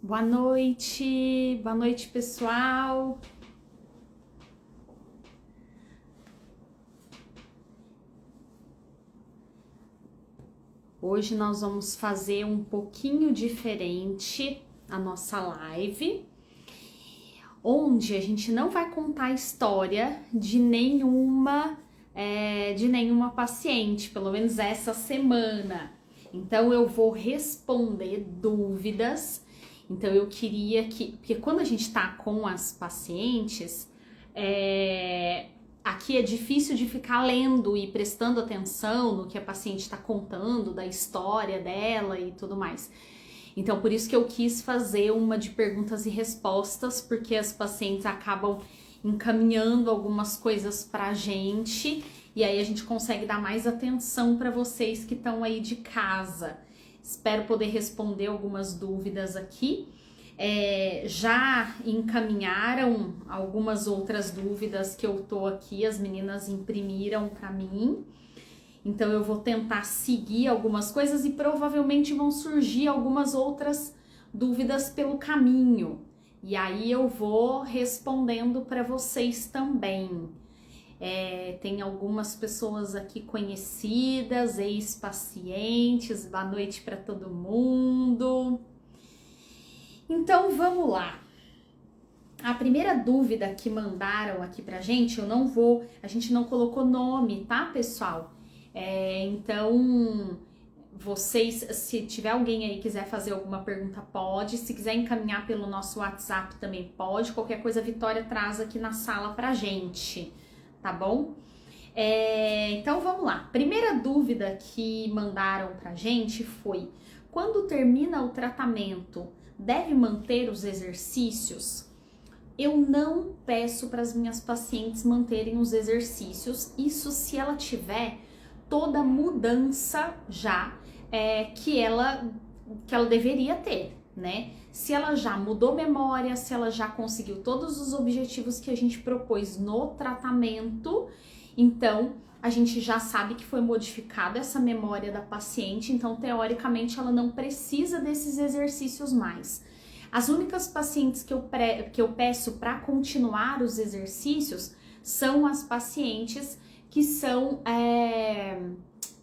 Boa noite pessoal. Hoje nós vamos fazer um pouquinho diferente a nossa live, onde a gente não vai contar a história de nenhuma paciente, pelo menos essa semana. Então eu vou responder dúvidas. Então eu queria porque quando a gente tá com as pacientes, aqui é difícil de ficar lendo e prestando atenção no que a paciente está contando, da história dela e tudo mais. Então por isso que eu quis fazer uma de perguntas e respostas, porque as pacientes acabam encaminhando algumas coisas pra gente, e aí a gente consegue dar mais atenção para vocês que estão aí de casa. Espero poder responder algumas dúvidas aqui. Já encaminharam algumas outras dúvidas que eu tô aqui, as meninas imprimiram para mim. Então eu vou tentar seguir algumas coisas e provavelmente vão surgir algumas outras dúvidas pelo caminho. E aí eu vou respondendo para vocês também. Tem algumas pessoas aqui conhecidas, ex-pacientes, boa noite para todo mundo. Então vamos lá. A primeira dúvida que mandaram aqui pra gente, a gente não colocou nome, tá, pessoal? Então, vocês, se tiver alguém aí que quiser fazer alguma pergunta, pode. Se quiser encaminhar pelo nosso WhatsApp também pode. Qualquer coisa a Vitória traz aqui na sala pra gente, tá bom? Então vamos lá. Primeira dúvida que mandaram pra gente foi: quando termina o tratamento, deve manter os exercícios? Eu não peço para as minhas pacientes manterem os exercícios, isso se ela tiver toda a mudança já que ela deveria ter, né? Se ela já mudou memória, se ela já conseguiu todos os objetivos que a gente propôs no tratamento, então a gente já sabe que foi modificada essa memória da paciente, então teoricamente ela não precisa desses exercícios mais. As únicas pacientes que eu peço para continuar os exercícios são as pacientes que são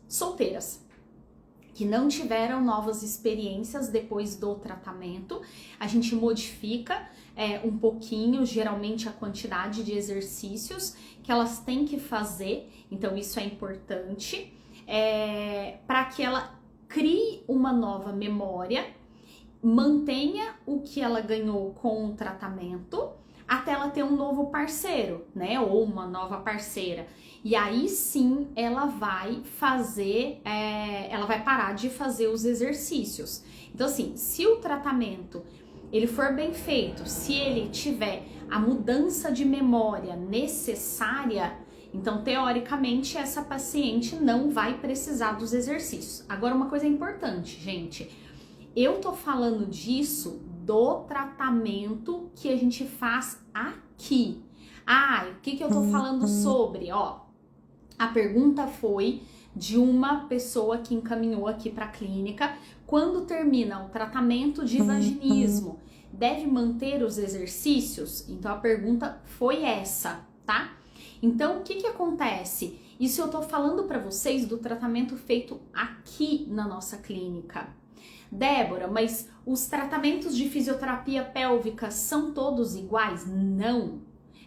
solteiras, que não tiveram novas experiências depois do tratamento. A gente modifica um pouquinho, geralmente, a quantidade de exercícios que elas têm que fazer, então isso é importante, para que ela crie uma nova memória, mantenha o que ela ganhou com o tratamento, até ela ter um novo parceiro, né, ou uma nova parceira. E aí sim ela vai ela vai parar de fazer os exercícios. Então assim, se o tratamento ele for bem feito, se ele tiver a mudança de memória necessária, então teoricamente essa paciente não vai precisar dos exercícios. Agora uma coisa importante, gente, eu tô falando disso do tratamento que a gente faz aqui. O que eu tô falando sobre? A pergunta foi de uma pessoa que encaminhou aqui para a clínica: quando termina o tratamento de vaginismo, deve manter os exercícios? Então a pergunta foi essa, tá? Então o que acontece? Isso eu tô falando para vocês do tratamento feito aqui na nossa clínica. Débora, mas os tratamentos de fisioterapia pélvica são todos iguais?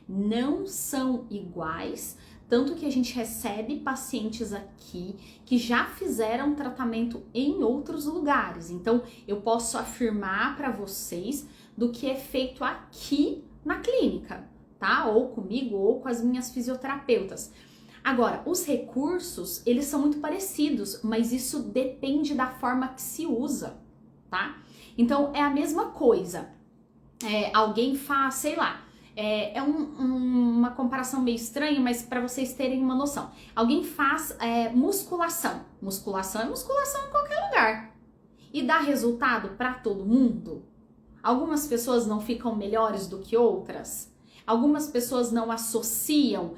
Não são iguais. Tanto que a gente recebe pacientes aqui que já fizeram tratamento em outros lugares. Então, eu posso afirmar para vocês do que é feito aqui na clínica, tá? Ou comigo, ou com as minhas fisioterapeutas. Agora, os recursos, eles são muito parecidos, mas isso depende da forma que se usa, tá? Então, é a mesma coisa. Alguém faz, sei lá, uma comparação meio estranha, mas para vocês terem uma noção. Alguém faz musculação. Musculação é musculação em qualquer lugar. E dá resultado para todo mundo? Algumas pessoas não ficam melhores do que outras? Algumas pessoas não associam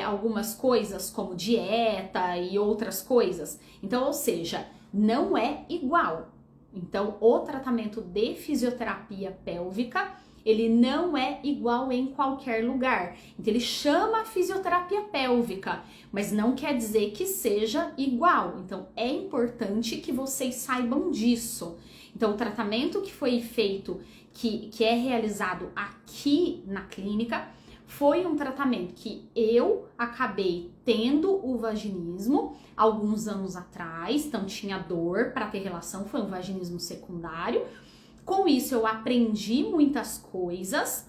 algumas coisas como dieta e outras coisas. Então, ou seja, não é igual, Então, o tratamento de fisioterapia pélvica, ele não é igual em qualquer lugar. Então, ele chama fisioterapia pélvica, mas não quer dizer que seja igual. Então, é importante que vocês saibam disso. Então, o tratamento que foi feito, que é realizado aqui na clínica, foi um tratamento que eu acabei tendo o vaginismo alguns anos atrás, então tinha dor para ter relação, foi um vaginismo secundário. Com isso eu aprendi muitas coisas.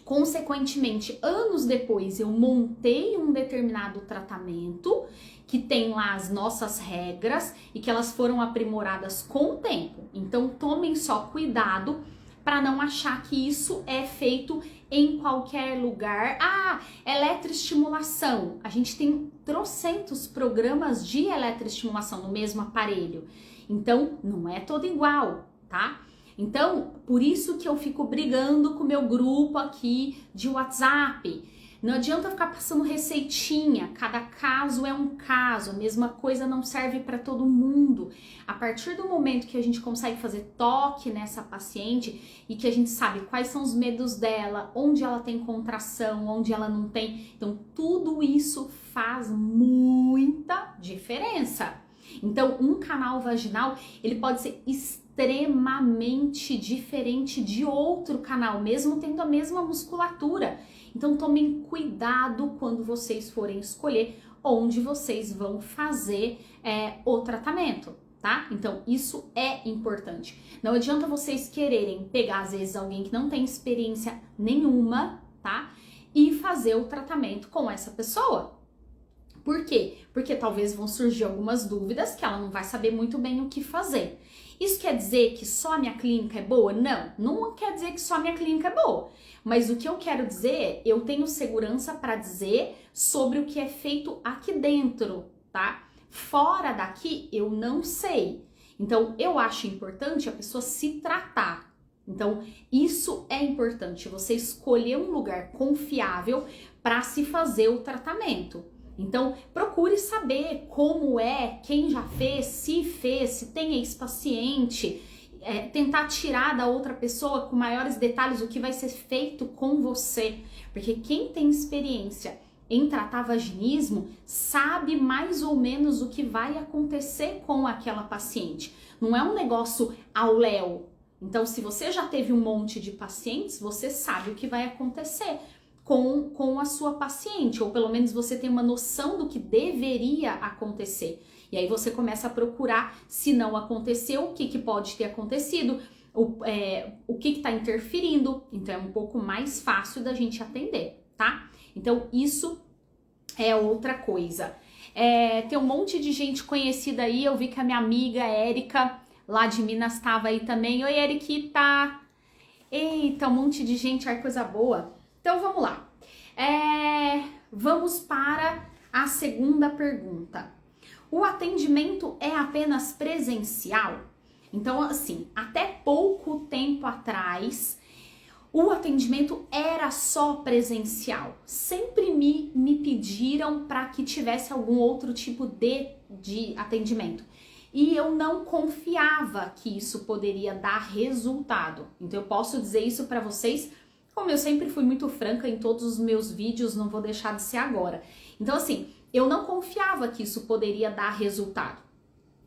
Consequentemente, anos depois eu montei um determinado tratamento que tem lá as nossas regras e que elas foram aprimoradas com o tempo. Então tomem só cuidado para não achar que isso é feito em qualquer lugar. Ah, eletroestimulação. A gente tem trocentos programas de eletroestimulação no mesmo aparelho. Então, não é todo igual, tá? Então, por isso que eu fico brigando com o meu grupo aqui de WhatsApp. Não adianta ficar passando receitinha, cada caso é um caso, a mesma coisa não serve para todo mundo. A partir do momento que a gente consegue fazer toque nessa paciente e que a gente sabe quais são os medos dela, onde ela tem contração, onde ela não tem, então tudo isso faz muita diferença. Então, um canal vaginal, ele pode ser extremamente diferente de outro canal, mesmo tendo a mesma musculatura. Então tomem cuidado quando vocês forem escolher onde vocês vão fazer o tratamento, tá? Então isso é importante. Não adianta vocês quererem pegar às vezes alguém que não tem experiência nenhuma, tá? E fazer o tratamento com essa pessoa. Por quê? Porque talvez vão surgir algumas dúvidas que ela não vai saber muito bem o que fazer. Isso quer dizer que só a minha clínica é boa? Não, não quer dizer que só a minha clínica é boa. Mas o que eu quero dizer é, eu tenho segurança para dizer sobre o que é feito aqui dentro, tá? Fora daqui, eu não sei. Então, eu acho importante a pessoa se tratar. Então, isso é importante, você escolher um lugar confiável para se fazer o tratamento. Então, procure saber como é, quem já fez, se tem ex-paciente, tentar tirar da outra pessoa com maiores detalhes o que vai ser feito com você. Porque quem tem experiência em tratar vaginismo sabe mais ou menos o que vai acontecer com aquela paciente. Não é um negócio ao léu. Então, se você já teve um monte de pacientes, você sabe o que vai acontecer com a sua paciente, ou pelo menos você tem uma noção do que deveria acontecer. E aí você começa a procurar se não aconteceu, o que pode ter acontecido, o que está interferindo. Então é um pouco mais fácil da gente atender, tá? Então isso é outra coisa. Tem um monte de gente conhecida aí, eu vi que a minha amiga Érica, lá de Minas, estava aí também. Oi, Eriquita! Eita, um monte de gente, ai, coisa boa. Então vamos lá, vamos para a segunda pergunta. O atendimento é apenas presencial? Então assim, até pouco tempo atrás, o atendimento era só presencial. Sempre me pediram para que tivesse algum outro tipo de atendimento. E eu não confiava que isso poderia dar resultado. Então eu posso dizer isso para vocês. Como eu sempre fui muito franca em todos os meus vídeos, não vou deixar de ser agora. Então assim, eu não confiava que isso poderia dar resultado.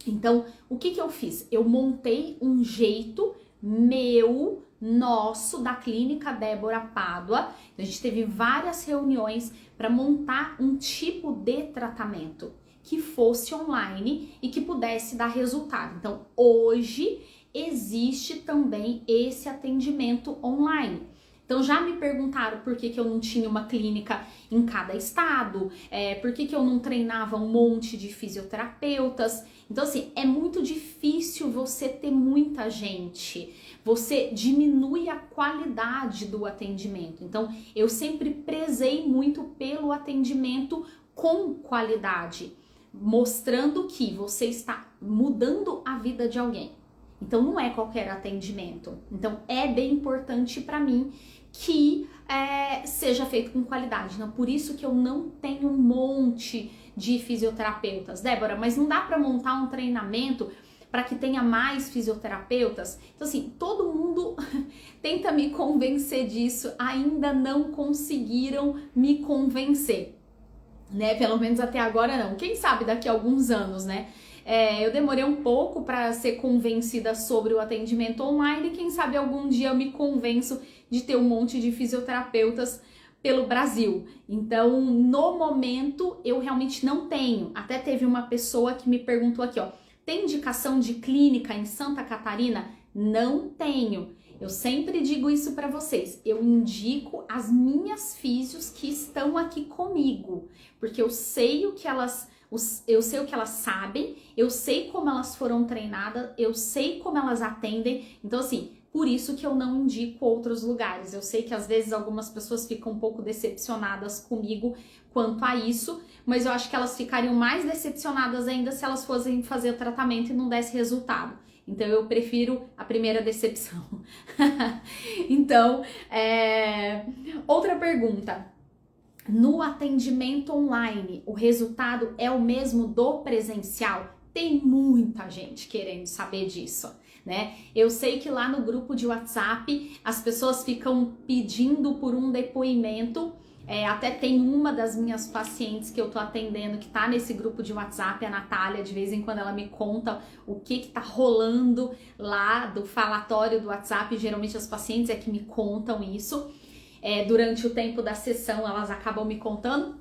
Então, o que eu fiz? Eu montei um jeito meu, nosso, da clínica Débora Pádua. A gente teve várias reuniões para montar um tipo de tratamento que fosse online e que pudesse dar resultado. Então, hoje existe também esse atendimento online. Então já me perguntaram por que eu não tinha uma clínica em cada estado, por que eu não treinava um monte de fisioterapeutas. Então assim, é muito difícil você ter muita gente, você diminui a qualidade do atendimento. Então eu sempre prezei muito pelo atendimento com qualidade, mostrando que você está mudando a vida de alguém. Então não é qualquer atendimento. Então é bem importante para mim que seja feito com qualidade. Então, por isso que eu não tenho um monte de fisioterapeutas. Débora, mas não dá para montar um treinamento para que tenha mais fisioterapeutas? Então, assim, todo mundo tenta me convencer disso, ainda não conseguiram me convencer, né? Pelo menos até agora não. Quem sabe daqui a alguns anos, né? Eu demorei um pouco para ser convencida sobre o atendimento online, quem sabe algum dia eu me convenço de ter um monte de fisioterapeutas pelo Brasil. Então, no momento, eu realmente não tenho. Até teve uma pessoa que me perguntou aqui, ó, tem indicação de clínica em Santa Catarina? Não tenho. Eu sempre digo isso para vocês. Eu indico as minhas físios que estão aqui comigo, porque eu sei o que elas sabem, eu sei como elas foram treinadas, eu sei como elas atendem. Então, assim, por isso que eu não indico outros lugares. Eu sei que às vezes algumas pessoas ficam um pouco decepcionadas comigo quanto a isso, mas eu acho que elas ficariam mais decepcionadas ainda se elas fossem fazer o tratamento e não desse resultado. Então eu prefiro a primeira decepção. Então, outra pergunta. No atendimento online, o resultado é o mesmo do presencial? Tem muita gente querendo saber disso, né? Eu sei que lá no grupo de WhatsApp as pessoas ficam pedindo por um depoimento. Até tem uma das minhas pacientes que eu tô atendendo que tá nesse grupo de WhatsApp, a Natália, de vez em quando ela me conta o que tá rolando lá do falatório do WhatsApp. Geralmente as pacientes é que me contam isso. Durante o tempo da sessão elas acabam me contando,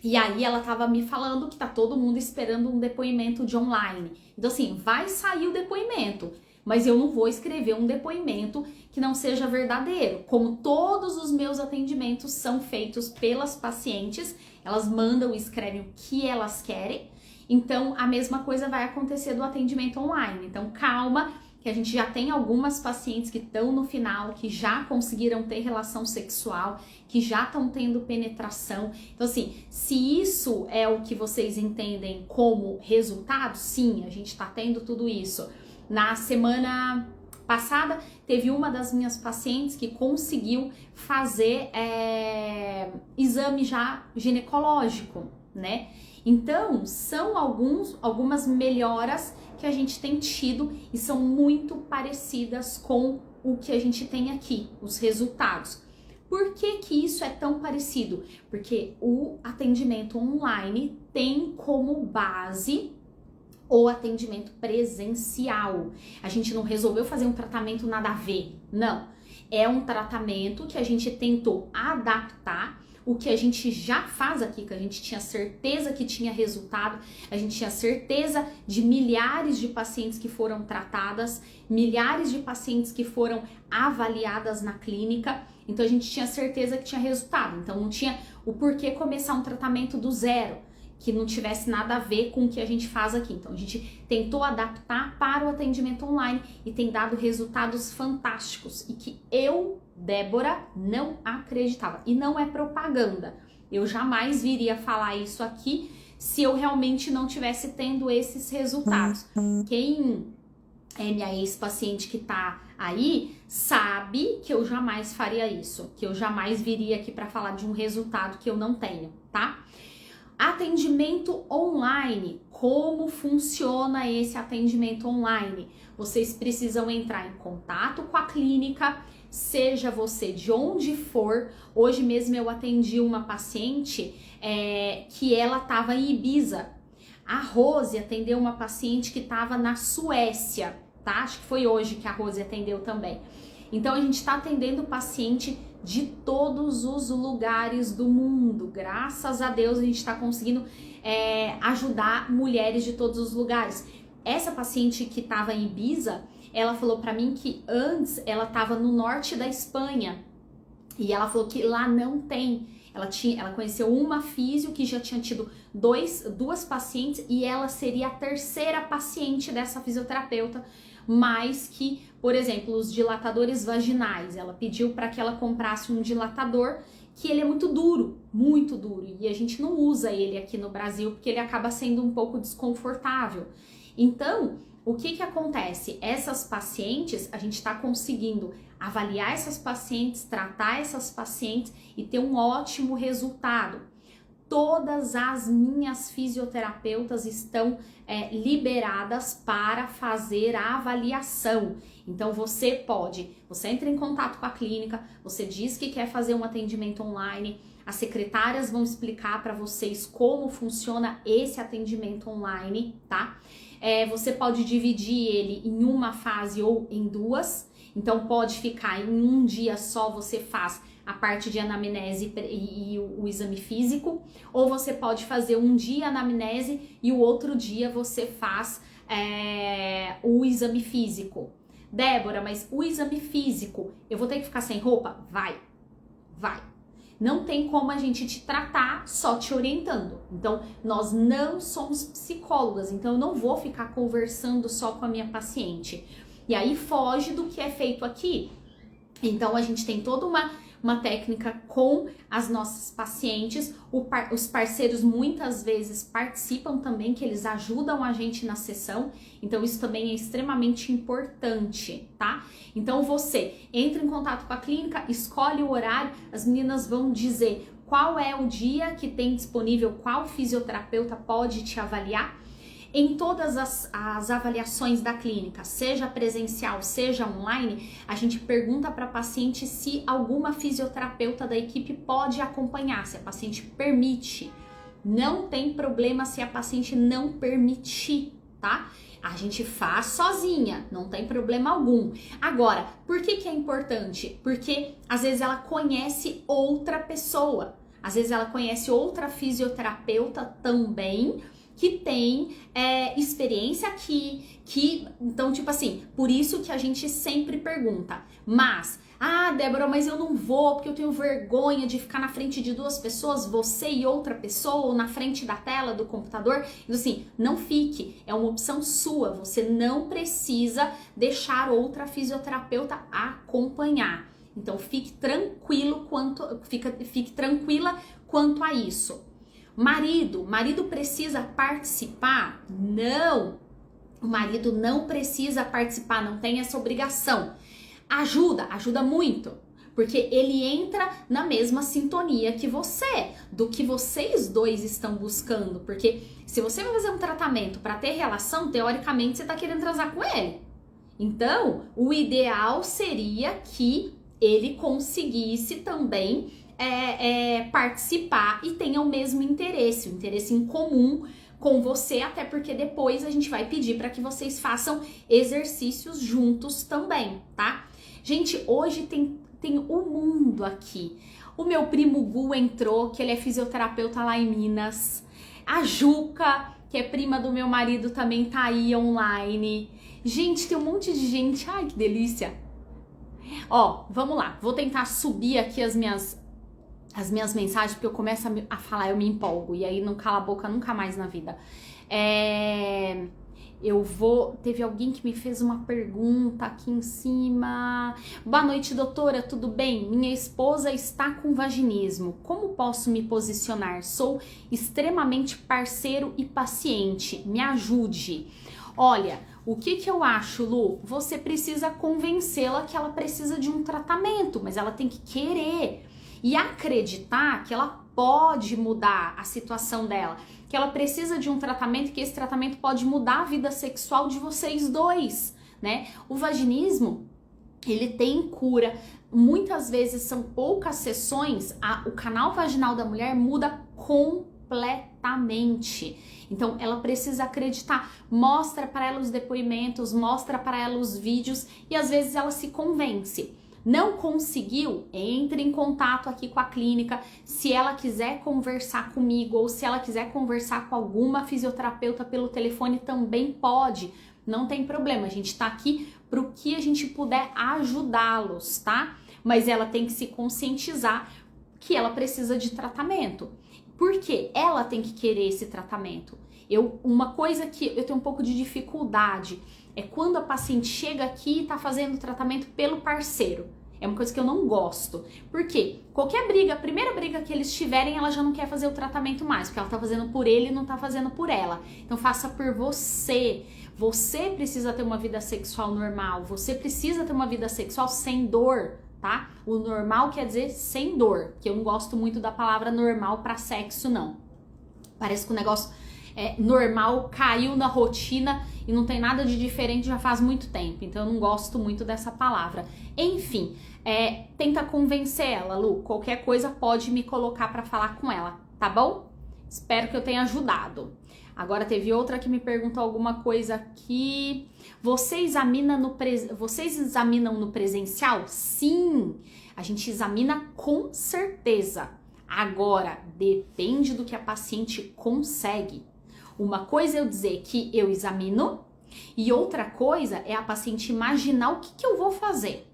e aí ela tava me falando que tá todo mundo esperando um depoimento de online. Então assim, vai sair o depoimento, mas eu não vou escrever um depoimento que não seja verdadeiro. Como todos os meus atendimentos são feitos pelas pacientes, elas mandam e escrevem o que elas querem, então a mesma coisa vai acontecer do atendimento online. Então calma, que a gente já tem algumas pacientes que estão no final, que já conseguiram ter relação sexual, que já estão tendo penetração. Então assim, se isso é o que vocês entendem como resultado, sim, a gente está tendo tudo isso. Na semana passada, teve uma das minhas pacientes que conseguiu fazer exame já ginecológico, né? Então, são algumas melhoras que a gente tem tido e são muito parecidas com o que a gente tem aqui, os resultados. Por que que isso é tão parecido? Porque o atendimento online tem como base o atendimento presencial. A gente não resolveu fazer um tratamento nada a ver, não. É um tratamento que a gente tentou adaptar o que a gente já faz aqui, que a gente tinha certeza que tinha resultado, a gente tinha certeza de milhares de pacientes que foram tratadas, milhares de pacientes que foram avaliadas na clínica, então a gente tinha certeza que tinha resultado, então não tinha o porquê começar um tratamento do zero, que não tivesse nada a ver com o que a gente faz aqui. Então a gente tentou adaptar para o atendimento online e tem dado resultados fantásticos e que eu, Débora, não acreditava. E não é propaganda. Eu jamais viria falar isso aqui se eu realmente não tivesse tendo esses resultados. Quem é minha ex-paciente que tá aí sabe que eu jamais faria isso, que eu jamais viria aqui para falar de um resultado que eu não tenho, tá? Atendimento online. Como funciona esse atendimento online? Vocês precisam entrar em contato com a clínica, seja você de onde for. Hoje mesmo eu atendi uma paciente que ela estava em Ibiza. A Rose atendeu uma paciente que estava na Suécia, tá? Acho que foi hoje que a Rose atendeu também. Então a gente está atendendo paciente de todos os lugares do mundo. Graças a Deus a gente está conseguindo ajudar mulheres de todos os lugares. Essa paciente que estava em Ibiza, ela falou para mim que antes ela estava no norte da Espanha e ela falou que lá não tem. Ela conheceu uma físio que já tinha tido duas pacientes e ela seria a terceira paciente dessa fisioterapeuta, mas que, por exemplo, os dilatadores vaginais, ela pediu para que ela comprasse um dilatador que ele é muito duro, e a gente não usa ele aqui no Brasil porque ele acaba sendo um pouco desconfortável. Então, o que acontece? Essas pacientes, a gente está conseguindo avaliar essas pacientes, tratar essas pacientes e ter um ótimo resultado. todas as minhas fisioterapeutas estão liberadas para fazer a avaliação. Então você entra em contato com a clínica, você diz que quer fazer um atendimento online, as secretárias vão explicar para vocês como funciona esse atendimento online, tá? Você pode dividir ele em uma fase ou em duas, então pode ficar em um dia só, você faz a parte de anamnese e o exame físico, ou você pode fazer um dia anamnese e o outro dia você faz o exame físico. Débora, mas o exame físico, eu vou ter que ficar sem roupa? Vai. Não tem como a gente te tratar só te orientando. Então, nós não somos psicólogas, então eu não vou ficar conversando só com a minha paciente. E aí foge do que é feito aqui. Então, a gente tem toda uma técnica com as nossas pacientes. Os parceiros muitas vezes participam também, que eles ajudam a gente na sessão. Então, isso também é extremamente importante, tá? Então, você entra em contato com a clínica, escolhe o horário, as meninas vão dizer qual é o dia que tem disponível, qual fisioterapeuta pode te avaliar. Em todas as avaliações da clínica, seja presencial, seja online, a gente pergunta para a paciente se alguma fisioterapeuta da equipe pode acompanhar, se a paciente permite. Não tem problema se a paciente não permitir, tá? A gente faz sozinha, não tem problema algum. Agora, por que é importante? Porque às vezes ela conhece outra pessoa, às vezes ela conhece outra fisioterapeuta também, que tem experiência aqui, então, tipo assim, por isso que a gente sempre pergunta, mas, Débora, mas eu não vou porque eu tenho vergonha de ficar na frente de duas pessoas, você e outra pessoa, ou na frente da tela do computador. Então, assim, não fique, é uma opção sua, você não precisa deixar outra fisioterapeuta acompanhar. Então, fique tranquila quanto a isso. Marido precisa participar? Não, o marido não precisa participar, não tem essa obrigação. Ajuda muito, porque ele entra na mesma sintonia que você, do que vocês dois estão buscando, porque se você vai fazer um tratamento para ter relação, teoricamente você tá querendo transar com ele. Então, o ideal seria que ele conseguisse também participar e tenha o mesmo interesse, o interesse em comum com você, até porque depois a gente vai pedir para que vocês façam exercícios juntos também, tá? Gente, hoje tem o mundo aqui. O meu primo Gu entrou, que ele é fisioterapeuta lá em Minas. A Juca, que é prima do meu marido, também tá aí online. Gente, tem um monte de gente. Ai, que delícia! Ó, vamos lá. Vou tentar subir aqui as minhas mensagens, porque eu começo a falar, eu me empolgo, e aí não cala a boca nunca mais na vida. Teve alguém que me fez uma pergunta aqui em cima. Boa noite, doutora, tudo bem? Minha esposa está com vaginismo. Como posso me posicionar? Sou extremamente parceiro e paciente. Me ajude. Olha, o que eu acho, Lu? Você precisa convencê-la que ela precisa de um tratamento, mas ela tem que querer e acreditar que ela pode mudar a situação dela, que ela precisa de um tratamento, que esse tratamento pode mudar a vida sexual de vocês dois, né? O vaginismo, ele tem cura. Muitas vezes são poucas sessões, o canal vaginal da mulher muda completamente. Então, ela precisa acreditar. Mostra para ela os depoimentos, mostra para ela os vídeos e às vezes ela se convence. Não conseguiu? Entre em contato aqui com a clínica. Se ela quiser conversar comigo ou se ela quiser conversar com alguma fisioterapeuta pelo telefone, também pode. Não tem problema, a gente tá aqui para o que a gente puder ajudá-los, tá? Mas ela tem que se conscientizar que ela precisa de tratamento. Por quê? Ela tem que querer esse tratamento. Uma coisa que eu tenho um pouco de dificuldade é quando a paciente chega aqui e tá fazendo tratamento pelo parceiro. É uma coisa que eu não gosto. Por quê? Qualquer briga, a primeira briga que eles tiverem, ela já não quer fazer o tratamento mais, porque ela tá fazendo por ele e não tá fazendo por ela. Então faça por você. Você precisa ter uma vida sexual normal. Você precisa ter uma vida sexual sem dor, tá? O normal quer dizer sem dor, que eu não gosto muito da palavra normal para sexo, não. Parece que o negócio normal caiu na rotina e não tem nada de diferente já faz muito tempo. Então eu não gosto muito dessa palavra. Enfim, tenta convencer ela, Lu. Qualquer coisa pode me colocar para falar com ela, tá bom? Espero que eu tenha ajudado. Agora teve outra que me perguntou alguma coisa aqui. Vocês examinam no presencial? Sim, a gente examina com certeza. Agora, depende do que a paciente consegue. Uma coisa é eu dizer que eu examino e outra coisa é a paciente imaginar o que eu vou fazer.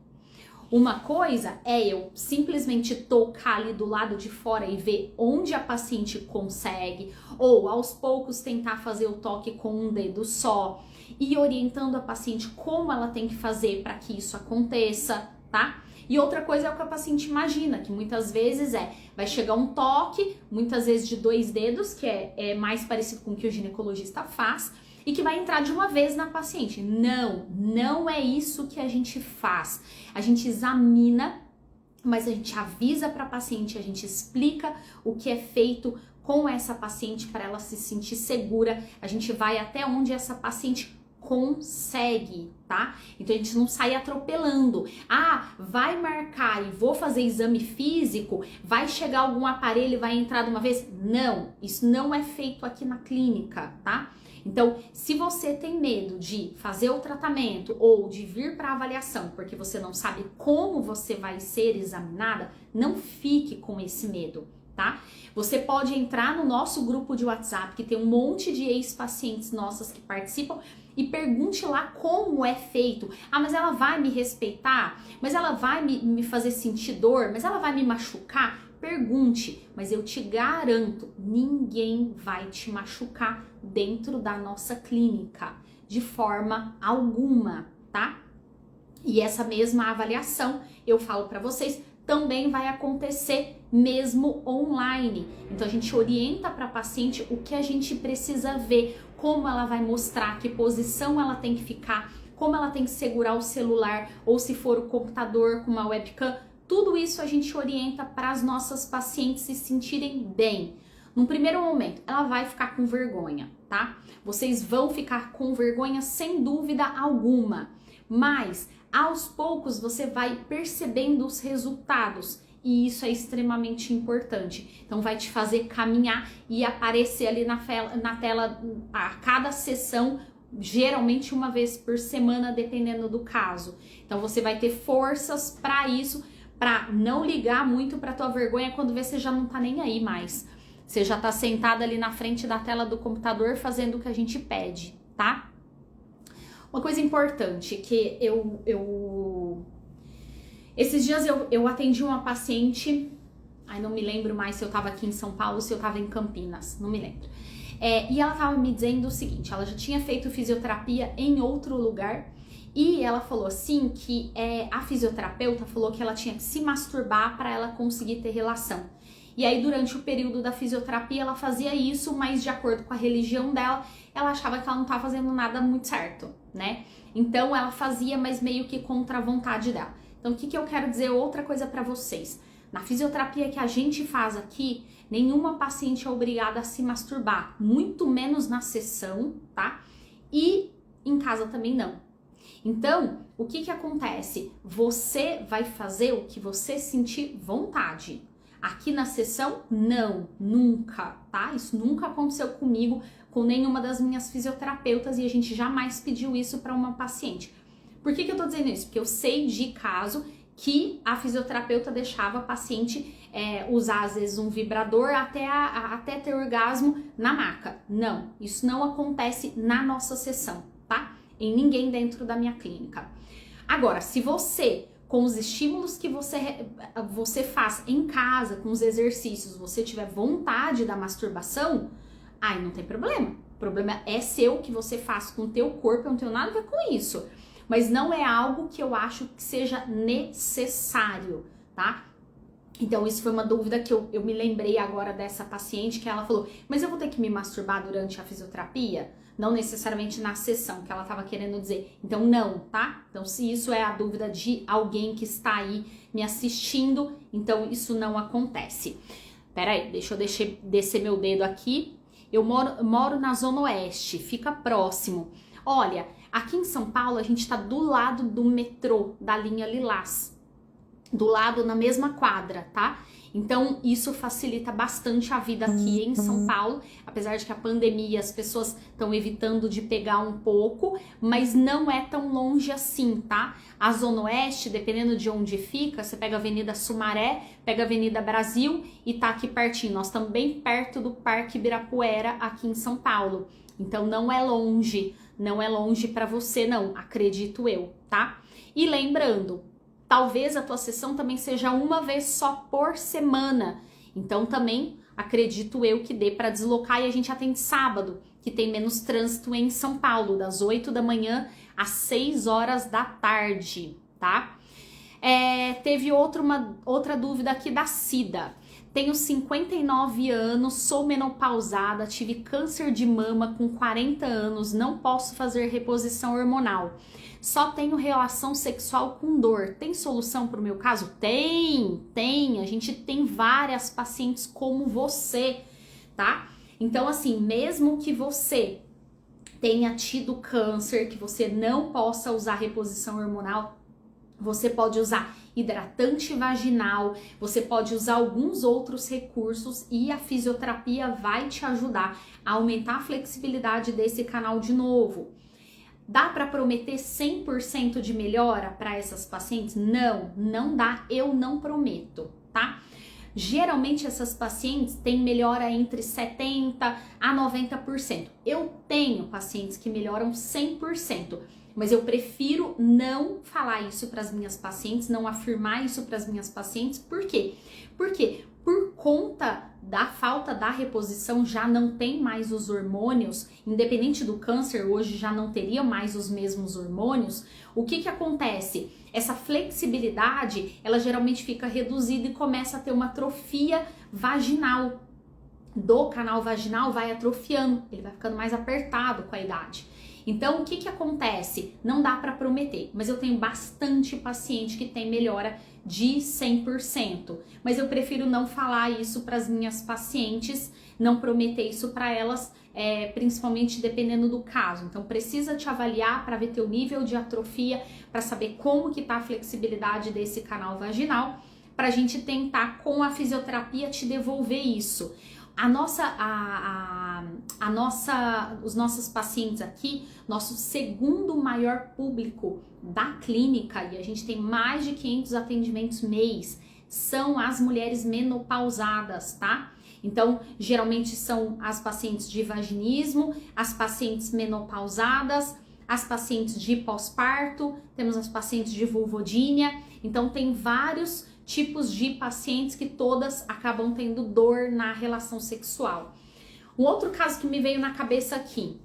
Uma coisa é eu simplesmente tocar ali do lado de fora e ver onde a paciente consegue, ou aos poucos tentar fazer o toque com um dedo só e orientando a paciente como ela tem que fazer para que isso aconteça, tá? E outra coisa é o que a paciente imagina, que muitas vezes vai chegar um toque, muitas vezes de 2 dedos, que é mais parecido com o que o ginecologista faz, e que vai entrar de uma vez na paciente. Não é isso que a gente faz. A gente examina, mas a gente avisa para a paciente, a gente explica o que é feito com essa paciente para ela se sentir segura. A gente vai até onde essa paciente consegue, tá? Então a gente não sai atropelando. Vai marcar e vou fazer exame físico, vai chegar algum aparelho e vai entrar de uma vez? Não, isso não é feito aqui na clínica, tá? Então, se você tem medo de fazer o tratamento ou de vir para avaliação porque você não sabe como você vai ser examinada, não fique com esse medo, tá? Você pode entrar no nosso grupo de WhatsApp, que tem um monte de ex-pacientes nossas que participam, e pergunte lá como é feito. Mas ela vai me respeitar? Mas ela vai me fazer sentir dor? Mas ela vai me machucar? Pergunte, mas eu te garanto, ninguém vai te machucar dentro da nossa clínica, de forma alguma, tá? E essa mesma avaliação, eu falo para vocês, também vai acontecer mesmo online. Então a gente orienta para a paciente o que a gente precisa ver, como ela vai mostrar, que posição ela tem que ficar, como ela tem que segurar o celular, ou se for o computador com uma webcam. Tudo isso a gente orienta para as nossas pacientes se sentirem bem. Num primeiro momento, ela vai ficar com vergonha, tá? Vocês vão ficar com vergonha sem dúvida alguma, mas aos poucos você vai percebendo os resultados e isso é extremamente importante. Então vai te fazer caminhar e aparecer ali na tela a cada sessão, geralmente uma vez por semana, dependendo do caso. Então você vai ter forças para isso, para não ligar muito para tua vergonha quando vê você já não tá nem aí mais. Você já tá sentada ali na frente da tela do computador fazendo o que a gente pede, tá? Uma coisa importante que esses dias eu atendi uma paciente, não me lembro mais se eu tava aqui em São Paulo ou se eu tava em Campinas, não me lembro. E ela tava me dizendo o seguinte, ela já tinha feito fisioterapia em outro lugar e ela falou assim que a fisioterapeuta falou que ela tinha que se masturbar para ela conseguir ter relação. E aí durante o período da fisioterapia ela fazia isso, mas de acordo com a religião dela, ela achava que ela não estava fazendo nada muito certo, né? Então ela fazia, mas meio que contra a vontade dela. Então o que eu quero dizer outra coisa para vocês? Na fisioterapia que a gente faz aqui, nenhuma paciente é obrigada a se masturbar, muito menos na sessão, tá? E em casa também não. Então, o que acontece? Você vai fazer o que você sentir vontade. Aqui na sessão, não, nunca, tá? Isso nunca aconteceu comigo, com nenhuma das minhas fisioterapeutas e a gente jamais pediu isso para uma paciente. Por que eu tô dizendo isso? Porque eu sei de caso que a fisioterapeuta deixava a paciente usar às vezes um vibrador até ter orgasmo na maca. Não, isso não acontece na nossa sessão, tá? Em ninguém dentro da minha clínica. Agora, se você, com os estímulos que você faz em casa, com os exercícios, você tiver vontade da masturbação, aí não tem problema. O problema é seu, que você faz com o teu corpo, eu não tenho nada a ver com isso. Mas não é algo que eu acho que seja necessário, tá? Então isso foi uma dúvida que eu me lembrei agora dessa paciente, que ela falou, mas eu vou ter que me masturbar durante a fisioterapia? Não necessariamente na sessão, que ela estava querendo dizer. Então não, tá? Então se isso é a dúvida de alguém que está aí me assistindo, então isso não acontece. Pera aí, deixa eu descer meu dedo aqui Eu moro na Zona Oeste, fica próximo. Olha, aqui em São Paulo a gente tá do lado do metrô, da linha Lilás. Do lado, na mesma quadra, tá? Então, isso facilita bastante a vida aqui em São Paulo, apesar de que a pandemia as pessoas estão evitando de pegar um pouco, mas não é tão longe assim, tá? A Zona Oeste, dependendo de onde fica, você pega a Avenida Sumaré, pega a Avenida Brasil e tá aqui pertinho. Nós estamos bem perto do Parque Ibirapuera, aqui em São Paulo. Então, não é longe para você não, acredito eu, tá? E lembrando, talvez a tua sessão também seja uma vez só por semana. Então também acredito eu que dê para deslocar, e a gente atende sábado, que tem menos trânsito em São Paulo, das 8 da manhã às 6 horas da tarde, tá? Teve outra dúvida aqui da Cida. Tenho 59 anos, sou menopausada, tive câncer de mama com 40 anos, não posso fazer reposição hormonal. Só tenho relação sexual com dor. Tem solução para o meu caso? Tem. A gente tem várias pacientes como você, tá? Então, assim, mesmo que você tenha tido câncer, que você não possa usar reposição hormonal, você pode usar hidratante vaginal, você pode usar alguns outros recursos e a fisioterapia vai te ajudar a aumentar a flexibilidade desse canal de novo. Dá para prometer 100% de melhora para essas pacientes? Não dá, eu não prometo, tá? Geralmente essas pacientes têm melhora entre 70% a 90%. Eu tenho pacientes que melhoram 100%, mas eu prefiro não falar isso para as minhas pacientes, não afirmar isso para as minhas pacientes. Por quê? Porque por conta da falta da reposição, já não tem mais os hormônios, independente do câncer, hoje já não teria mais os mesmos hormônios. O que acontece? Essa flexibilidade, ela geralmente fica reduzida e começa a ter uma atrofia vaginal. Do canal vaginal vai atrofiando, ele vai ficando mais apertado com a idade. Então, o que acontece? Não dá para prometer, mas eu tenho bastante paciente que tem melhora de 100%. Mas eu prefiro não falar isso para as minhas pacientes, não prometer isso para elas, principalmente dependendo do caso. Então, precisa te avaliar para ver teu nível de atrofia, para saber como que tá a flexibilidade desse canal vaginal, para a gente tentar, com a fisioterapia, te devolver isso. Os nossos pacientes aqui, nosso segundo maior público da clínica, e a gente tem mais de 500 atendimentos mês, são as mulheres menopausadas, tá? Então, geralmente são as pacientes de vaginismo, as pacientes menopausadas, as pacientes de pós-parto, temos as pacientes de vulvodínia. Então, tem vários tipos de pacientes que todas acabam tendo dor na relação sexual. Um outro caso que me veio na cabeça aqui,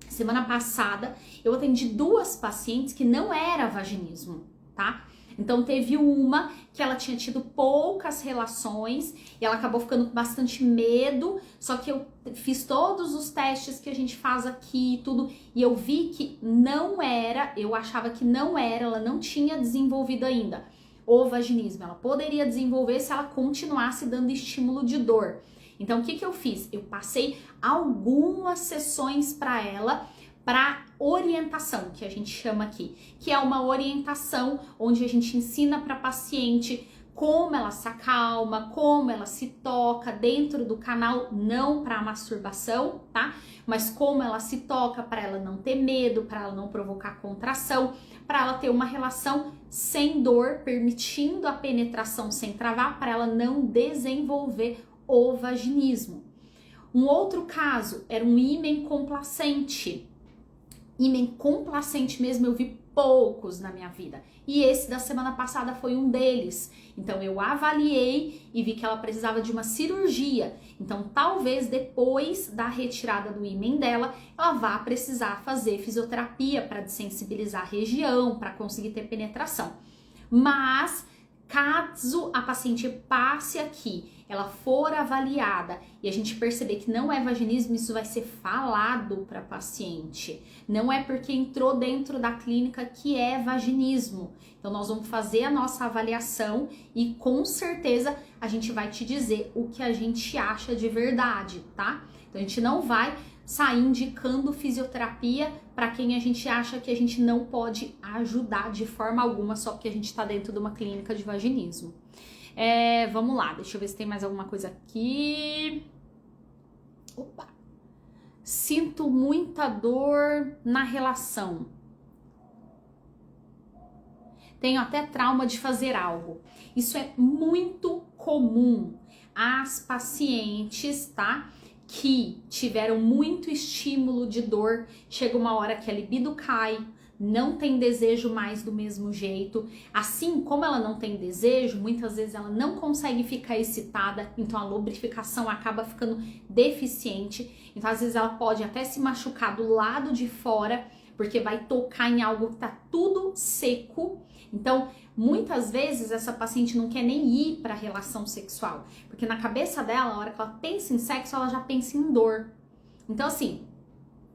semana passada eu atendi 2 pacientes que não era vaginismo, tá? Então teve uma que ela tinha tido poucas relações e ela acabou ficando com bastante medo, só que eu fiz todos os testes que a gente faz aqui e tudo, e eu vi que não era, eu achava que não era, ela não tinha desenvolvido ainda o vaginismo. Ela poderia desenvolver se ela continuasse dando estímulo de dor. Então, o que eu fiz? Eu passei algumas sessões para ela, para orientação, que a gente chama aqui, que é uma orientação onde a gente ensina para a paciente como ela se acalma, como ela se toca dentro do canal, não para masturbação, tá? Mas como ela se toca para ela não ter medo, para ela não provocar contração, para ela ter uma relação sem dor, permitindo a penetração sem travar, para ela não desenvolver o vaginismo. Um outro caso era um ímen complacente. Ímen complacente mesmo, eu vi poucos na minha vida. E esse da semana passada foi um deles. Então eu avaliei e vi que ela precisava de uma cirurgia. Então talvez depois da retirada do ímen dela, ela vá precisar fazer fisioterapia para desensibilizar a região, para conseguir ter penetração. Mas caso a paciente passe aqui, ela for avaliada e a gente perceber que não é vaginismo, isso vai ser falado para a paciente. Não é porque entrou dentro da clínica que é vaginismo. Então nós vamos fazer a nossa avaliação e com certeza a gente vai te dizer o que a gente acha de verdade, tá? Então a gente não vai sair indicando fisioterapia para quem a gente acha que a gente não pode ajudar de forma alguma só porque a gente está dentro de uma clínica de vaginismo. Vamos lá, deixa eu ver se tem mais alguma coisa aqui. Opa! Sinto muita dor na relação. Tenho até trauma de fazer algo. Isso é muito comum. As pacientes, tá? Que tiveram muito estímulo de dor, chega uma hora que a libido cai, não tem desejo mais do mesmo jeito. Assim como ela não tem desejo, muitas vezes ela não consegue ficar excitada, então a lubrificação acaba ficando deficiente. Então às vezes ela pode até se machucar do lado de fora, porque vai tocar em algo que tá tudo seco. Então, muitas vezes essa paciente não quer nem ir para a relação sexual, porque na cabeça dela, na hora que ela pensa em sexo, ela já pensa em dor. Então, assim,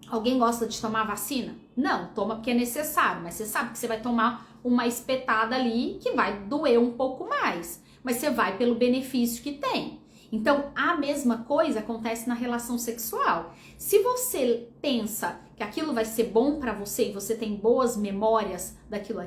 alguém gosta de tomar vacina? Não, toma porque é necessário, mas você sabe que você vai tomar uma espetada ali que vai doer um pouco mais, mas você vai pelo benefício que tem. Então, a mesma coisa acontece na relação sexual. Se você pensa que aquilo vai ser bom para você e você tem boas memórias daquilo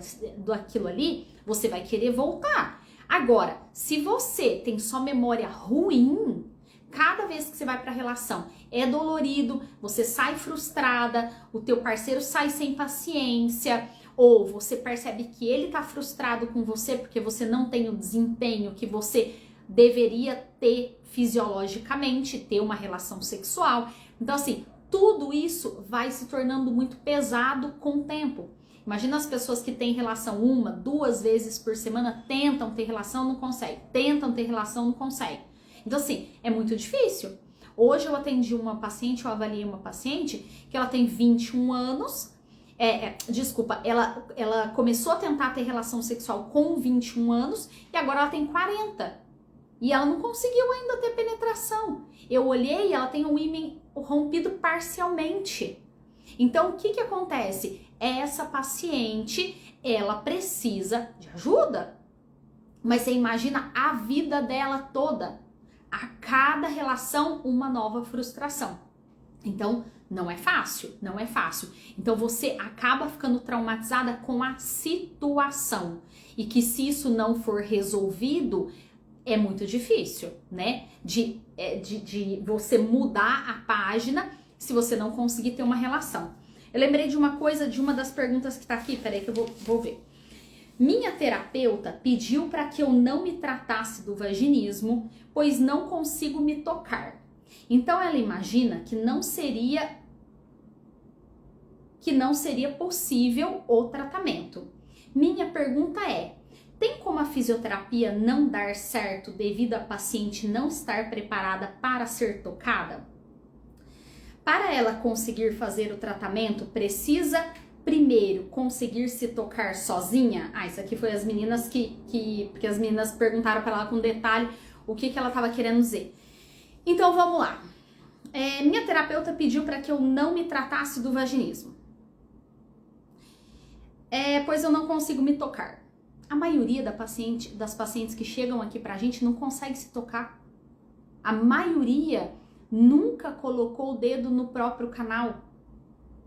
ali, você vai querer voltar. Agora, se você tem só memória ruim, cada vez que você vai para a relação é dolorido, você sai frustrada, o teu parceiro sai sem paciência, ou você percebe que ele tá frustrado com você porque você não tem o desempenho que você deveria ter fisiologicamente, ter uma relação sexual. Então, assim, tudo isso vai se tornando muito pesado com o tempo. Imagina as pessoas que têm relação 1, 2 vezes por semana, tentam ter relação, não conseguem. Tentam ter relação, não conseguem. Então, assim, é muito difícil. Hoje eu atendi uma paciente, eu avaliei uma paciente que ela tem 21 anos. Ela começou a tentar ter relação sexual com 21 anos e agora ela tem 40. E ela não conseguiu ainda ter penetração. Eu olhei e ela tem o ímen rompido parcialmente. Então, o que acontece? Essa paciente, ela precisa de ajuda. Mas você imagina a vida dela toda. A cada relação, uma nova frustração. Então, não é fácil, não é fácil. Então, você acaba ficando traumatizada com a situação. E que se isso não for resolvido, é muito difícil, né? De você mudar a página se você não conseguir ter uma relação. Eu lembrei de uma coisa, de uma das perguntas que tá aqui, peraí que eu vou ver. Minha terapeuta pediu para que eu não me tratasse do vaginismo, pois não consigo me tocar. Então ela imagina que não seria possível o tratamento. Minha pergunta é: tem como a fisioterapia não dar certo devido a paciente não estar preparada para ser tocada? Para ela conseguir fazer o tratamento, precisa primeiro conseguir se tocar sozinha? Isso aqui foi as meninas porque as meninas perguntaram para ela com detalhe o que ela estava querendo dizer. Então vamos lá. Minha terapeuta pediu para que eu não me tratasse do vaginismo. Pois eu não consigo me tocar. A maioria das pacientes que chegam aqui pra gente não consegue se tocar. A maioria nunca colocou o dedo no próprio canal.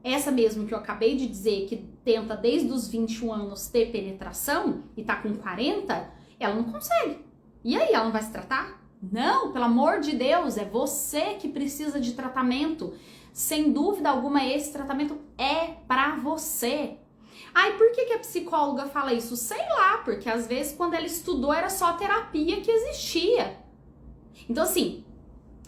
Essa mesmo que eu acabei de dizer, que tenta desde os 21 anos ter penetração e tá com 40, ela não consegue. E aí, ela não vai se tratar? Não, pelo amor de Deus, é você que precisa de tratamento. Sem dúvida alguma, esse tratamento é pra você. Por que a psicóloga fala isso? Sei lá, porque às vezes quando ela estudou era só a terapia que existia. Então assim,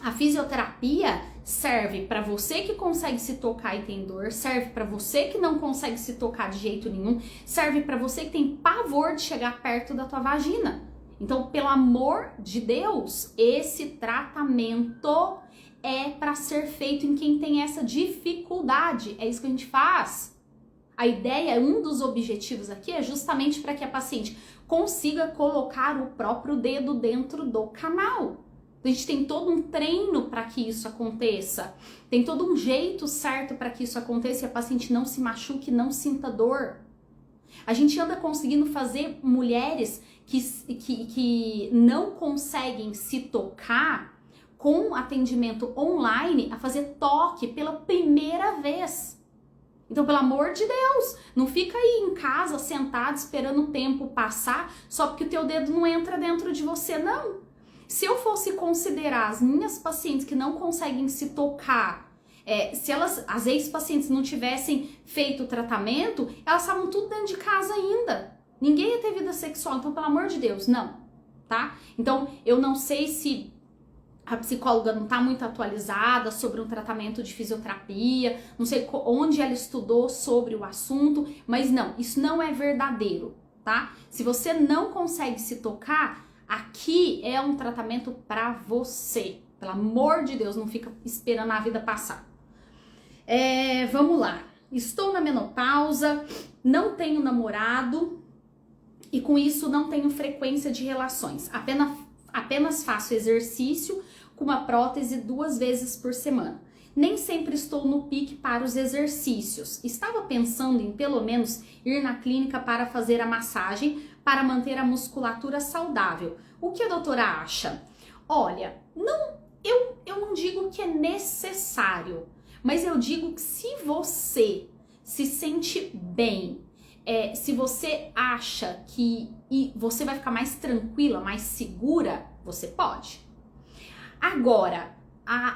a fisioterapia serve para você que consegue se tocar e tem dor, serve para você que não consegue se tocar de jeito nenhum, serve para você que tem pavor de chegar perto da tua vagina. Então, pelo amor de Deus, esse tratamento é para ser feito em quem tem essa dificuldade. É isso que a gente faz. A ideia, um dos objetivos aqui é justamente para que a paciente consiga colocar o próprio dedo dentro do canal. A gente tem todo um treino para que isso aconteça, tem todo um jeito certo para que isso aconteça e a paciente não se machuque, não sinta dor. A gente anda conseguindo fazer mulheres que não conseguem se tocar com atendimento online a fazer toque pela primeira vez. Então, pelo amor de Deus, não fica aí em casa sentado esperando o tempo passar só porque o teu dedo não entra dentro de você, não. Se eu fosse considerar as minhas pacientes que não conseguem se tocar, se as ex-pacientes não tivessem feito o tratamento, elas estavam tudo dentro de casa ainda. Ninguém ia ter vida sexual, então pelo amor de Deus, não, tá? Então eu não sei se a psicóloga não está muito atualizada sobre um tratamento de fisioterapia, não sei onde ela estudou sobre o assunto, mas não, isso não é verdadeiro, tá? Se você não consegue se tocar, aqui é um tratamento para você. Pelo amor de Deus, não fica esperando a vida passar. Vamos lá. Estou na menopausa, não tenho namorado e com isso não tenho frequência de relações. Apenas faço exercício com uma prótese 2 vezes por semana. Nem sempre estou no pique para os exercícios. Estava pensando em pelo menos ir na clínica para fazer a massagem para manter a musculatura saudável. O que a doutora acha? Olha, eu não digo que é necessário, mas eu digo que se você se sente bem, se você acha que você vai ficar mais tranquila, mais segura, você pode. Agora,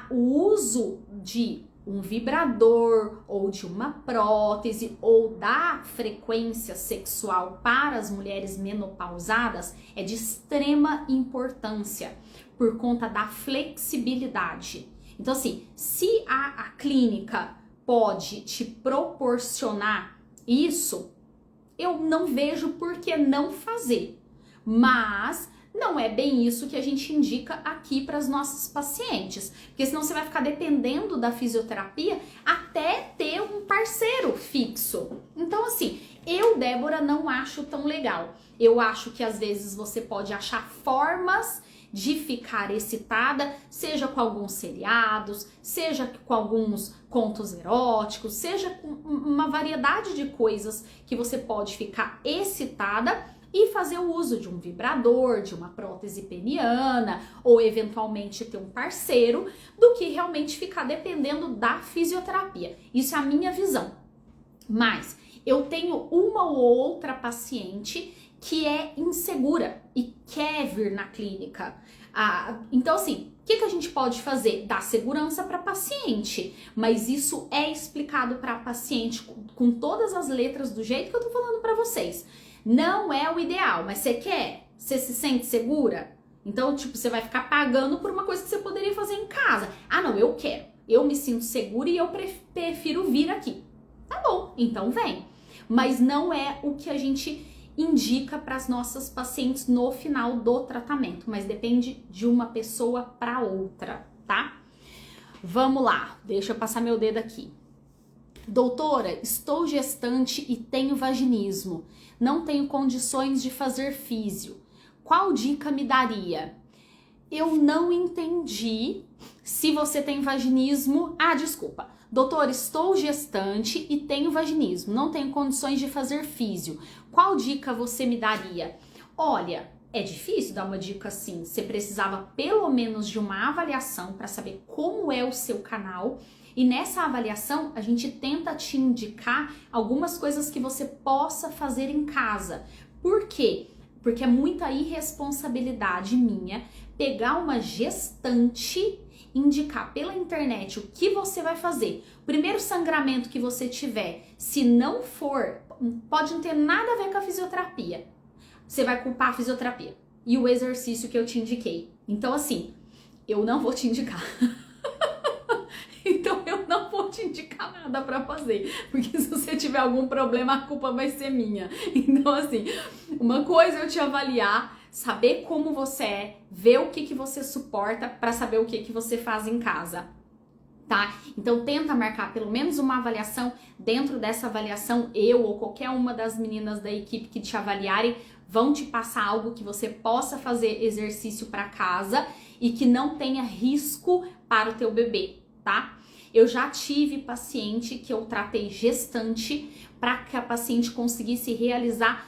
o uso de um vibrador ou de uma prótese ou da frequência sexual para as mulheres menopausadas é de extrema importância por conta da flexibilidade. Então, assim, se a clínica pode te proporcionar isso, eu não vejo por que não fazer, mas não é bem isso que a gente indica aqui para as nossas pacientes, porque senão você vai ficar dependendo da fisioterapia até ter um parceiro fixo. Então, assim, eu, Débora, não acho tão legal. Eu acho que às vezes você pode achar formas de ficar excitada, seja com alguns seriados, seja com alguns contos eróticos, seja com uma variedade de coisas que você pode ficar excitada e fazer o uso de um vibrador, de uma prótese peniana, ou eventualmente ter um parceiro, do que realmente ficar dependendo da fisioterapia. Isso é a minha visão. Mas eu tenho uma ou outra paciente que é insegura e quer vir na clínica. Então, assim, o que a gente pode fazer? Dar segurança para a paciente, mas isso é explicado para a paciente com todas as letras do jeito que eu tô falando para vocês. Não é o ideal, mas você quer? Você se sente segura? Então, tipo, você vai ficar pagando por uma coisa que você poderia fazer em casa. Ah, não, eu quero. Eu me sinto segura e eu prefiro vir aqui. Tá bom, então vem. Mas não é o que a gente indica para as nossas pacientes no final do tratamento, mas depende de uma pessoa para outra, tá? Vamos lá, deixa eu passar meu dedo aqui. Doutora, estou gestante e tenho vaginismo. Não tenho condições de fazer físio. Qual dica me daria? Eu não entendi se você tem vaginismo. Desculpa. Doutor, estou gestante e tenho vaginismo. Não tenho condições de fazer físio. Qual dica você me daria? Olha, é difícil dar uma dica assim. Você precisava pelo menos de uma avaliação para saber como é o seu canal. E nessa avaliação, a gente tenta te indicar algumas coisas que você possa fazer em casa. Por quê? Porque é muita irresponsabilidade minha pegar uma gestante, indicar pela internet o que você vai fazer. O primeiro sangramento que você tiver, se não for, pode não ter nada a ver com a fisioterapia. Você vai culpar a fisioterapia e o exercício que eu te indiquei. Então, assim, eu não vou te indicar. Então eu não vou te indicar nada pra fazer, porque se você tiver algum problema, a culpa vai ser minha. Então, assim, uma coisa é eu te avaliar, saber como você é, ver o que você suporta pra saber o que você faz em casa, tá? Então tenta marcar pelo menos uma avaliação. Dentro dessa avaliação, eu ou qualquer uma das meninas da equipe que te avaliarem vão te passar algo que você possa fazer exercício pra casa e que não tenha risco para o teu bebê, tá? Eu já tive paciente que eu tratei gestante para que a paciente conseguisse realizar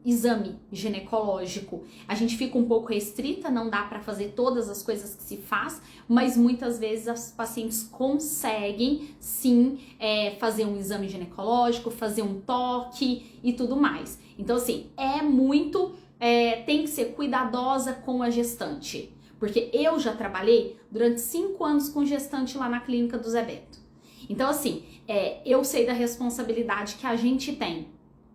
exame ginecológico. A gente fica um pouco restrita, não dá para fazer todas as coisas que se faz, mas muitas vezes as pacientes conseguem sim fazer um exame ginecológico, fazer um toque e tudo mais. Então assim, tem que ser cuidadosa com a gestante, porque eu já trabalhei durante 5 anos com gestante lá na clínica do Zé Beto. Então assim, eu sei da responsabilidade que a gente tem,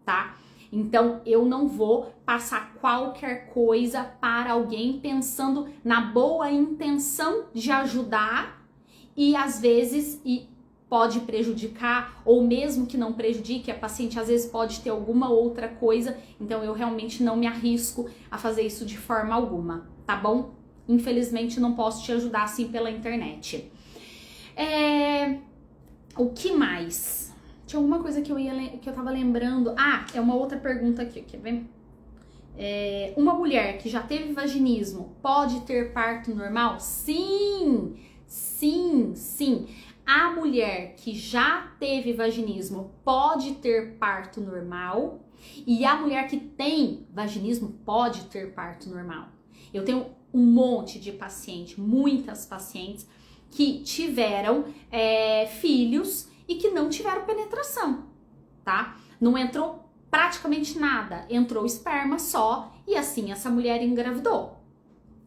tá? Então, eu não vou passar qualquer coisa para alguém pensando na boa intenção de ajudar e às vezes pode prejudicar, ou mesmo que não prejudique, a paciente às vezes pode ter alguma outra coisa. Então, eu realmente não me arrisco a fazer isso de forma alguma, tá bom? Infelizmente, não posso te ajudar assim pela internet. O que mais? Tinha alguma coisa que eu tava lembrando. É uma outra pergunta aqui, quer ver? Uma mulher que já teve vaginismo pode ter parto normal? Sim, sim, sim. A mulher que já teve vaginismo pode ter parto normal e a mulher que tem vaginismo pode ter parto normal. Eu tenho um monte de paciente, muitas pacientes que tiveram filhos e que não tiveram penetração, tá? Não entrou praticamente nada, entrou esperma só e assim essa mulher engravidou.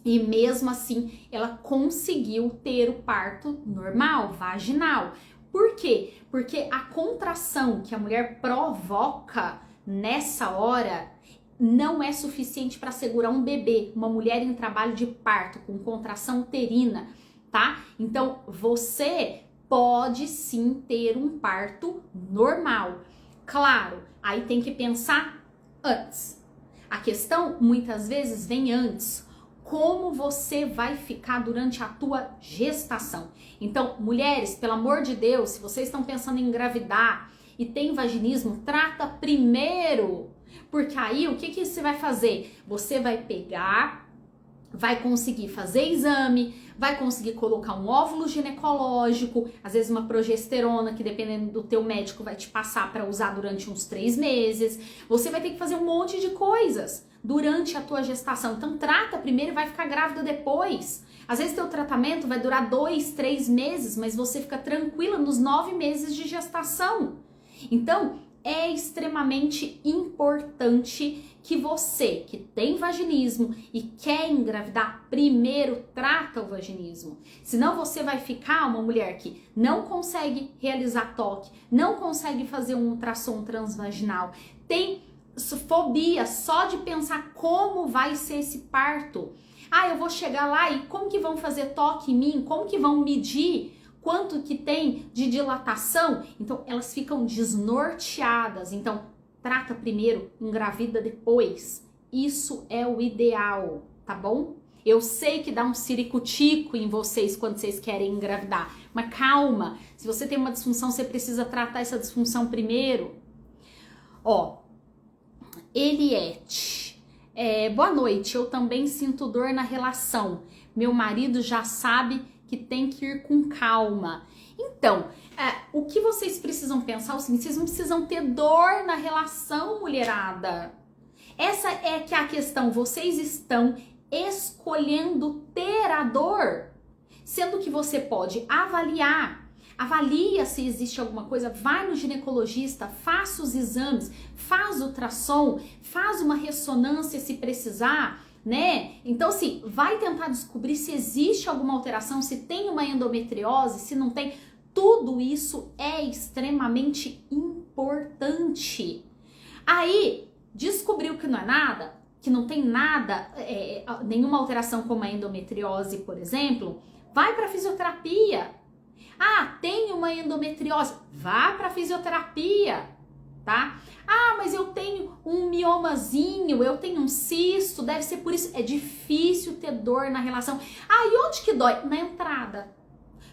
E mesmo assim ela conseguiu ter o parto normal, vaginal. Por quê? Porque a contração que a mulher provoca nessa hora não é suficiente para segurar um bebê, uma mulher em trabalho de parto com contração uterina, tá? Então você pode sim ter um parto normal. Claro, aí tem que pensar antes. A questão muitas vezes vem antes. Como você vai ficar durante a tua gestação? Então, mulheres, pelo amor de Deus, se vocês estão pensando em engravidar e tem vaginismo, trata primeiro. Porque aí o que você vai fazer? Você vai pegar, vai conseguir fazer exame, vai conseguir colocar um óvulo ginecológico, às vezes uma progesterona que dependendo do teu médico vai te passar para usar durante uns 3 meses. Você vai ter que fazer um monte de coisas durante a tua gestação. Então trata primeiro e vai ficar grávida depois. Às vezes teu tratamento vai durar 2, 3 meses, mas você fica tranquila nos 9 meses de gestação. Então é extremamente importante que você que tem vaginismo e quer engravidar, primeiro trata o vaginismo. Senão você vai ficar uma mulher que não consegue realizar toque, não consegue fazer um ultrassom transvaginal, tem fobia só de pensar como vai ser esse parto. Eu vou chegar lá e como que vão fazer toque em mim? Como que vão medir quanto que tem de dilatação? Então elas ficam desnorteadas. Então trata primeiro, engravida depois. Isso é o ideal, tá bom? Eu sei que dá um ciricutico em vocês quando vocês querem engravidar, mas calma. Se você tem uma disfunção, você precisa tratar essa disfunção primeiro. Eliette, boa noite. Eu também sinto dor na relação. Meu marido já sabe que tem que ir com calma. Então, o que vocês precisam pensar é o seguinte: vocês não precisam ter dor na relação, mulherada. Essa é que é a questão. Vocês estão escolhendo ter a dor, sendo que você pode avalia se existe alguma coisa, vai no ginecologista, faça os exames, faz ultrassom, faz uma ressonância se precisar, né? Então, assim, vai tentar descobrir se existe alguma alteração, se tem uma endometriose, se não tem. Tudo isso é extremamente importante. Aí, descobriu que não é nada, que não tem nada, nenhuma alteração como a endometriose, por exemplo, vai para fisioterapia. Tem uma endometriose, vá para fisioterapia, tá? Mas eu tenho um miomazinho, eu tenho um cisto, deve ser por isso. É difícil ter dor na relação. E onde que dói? Na entrada.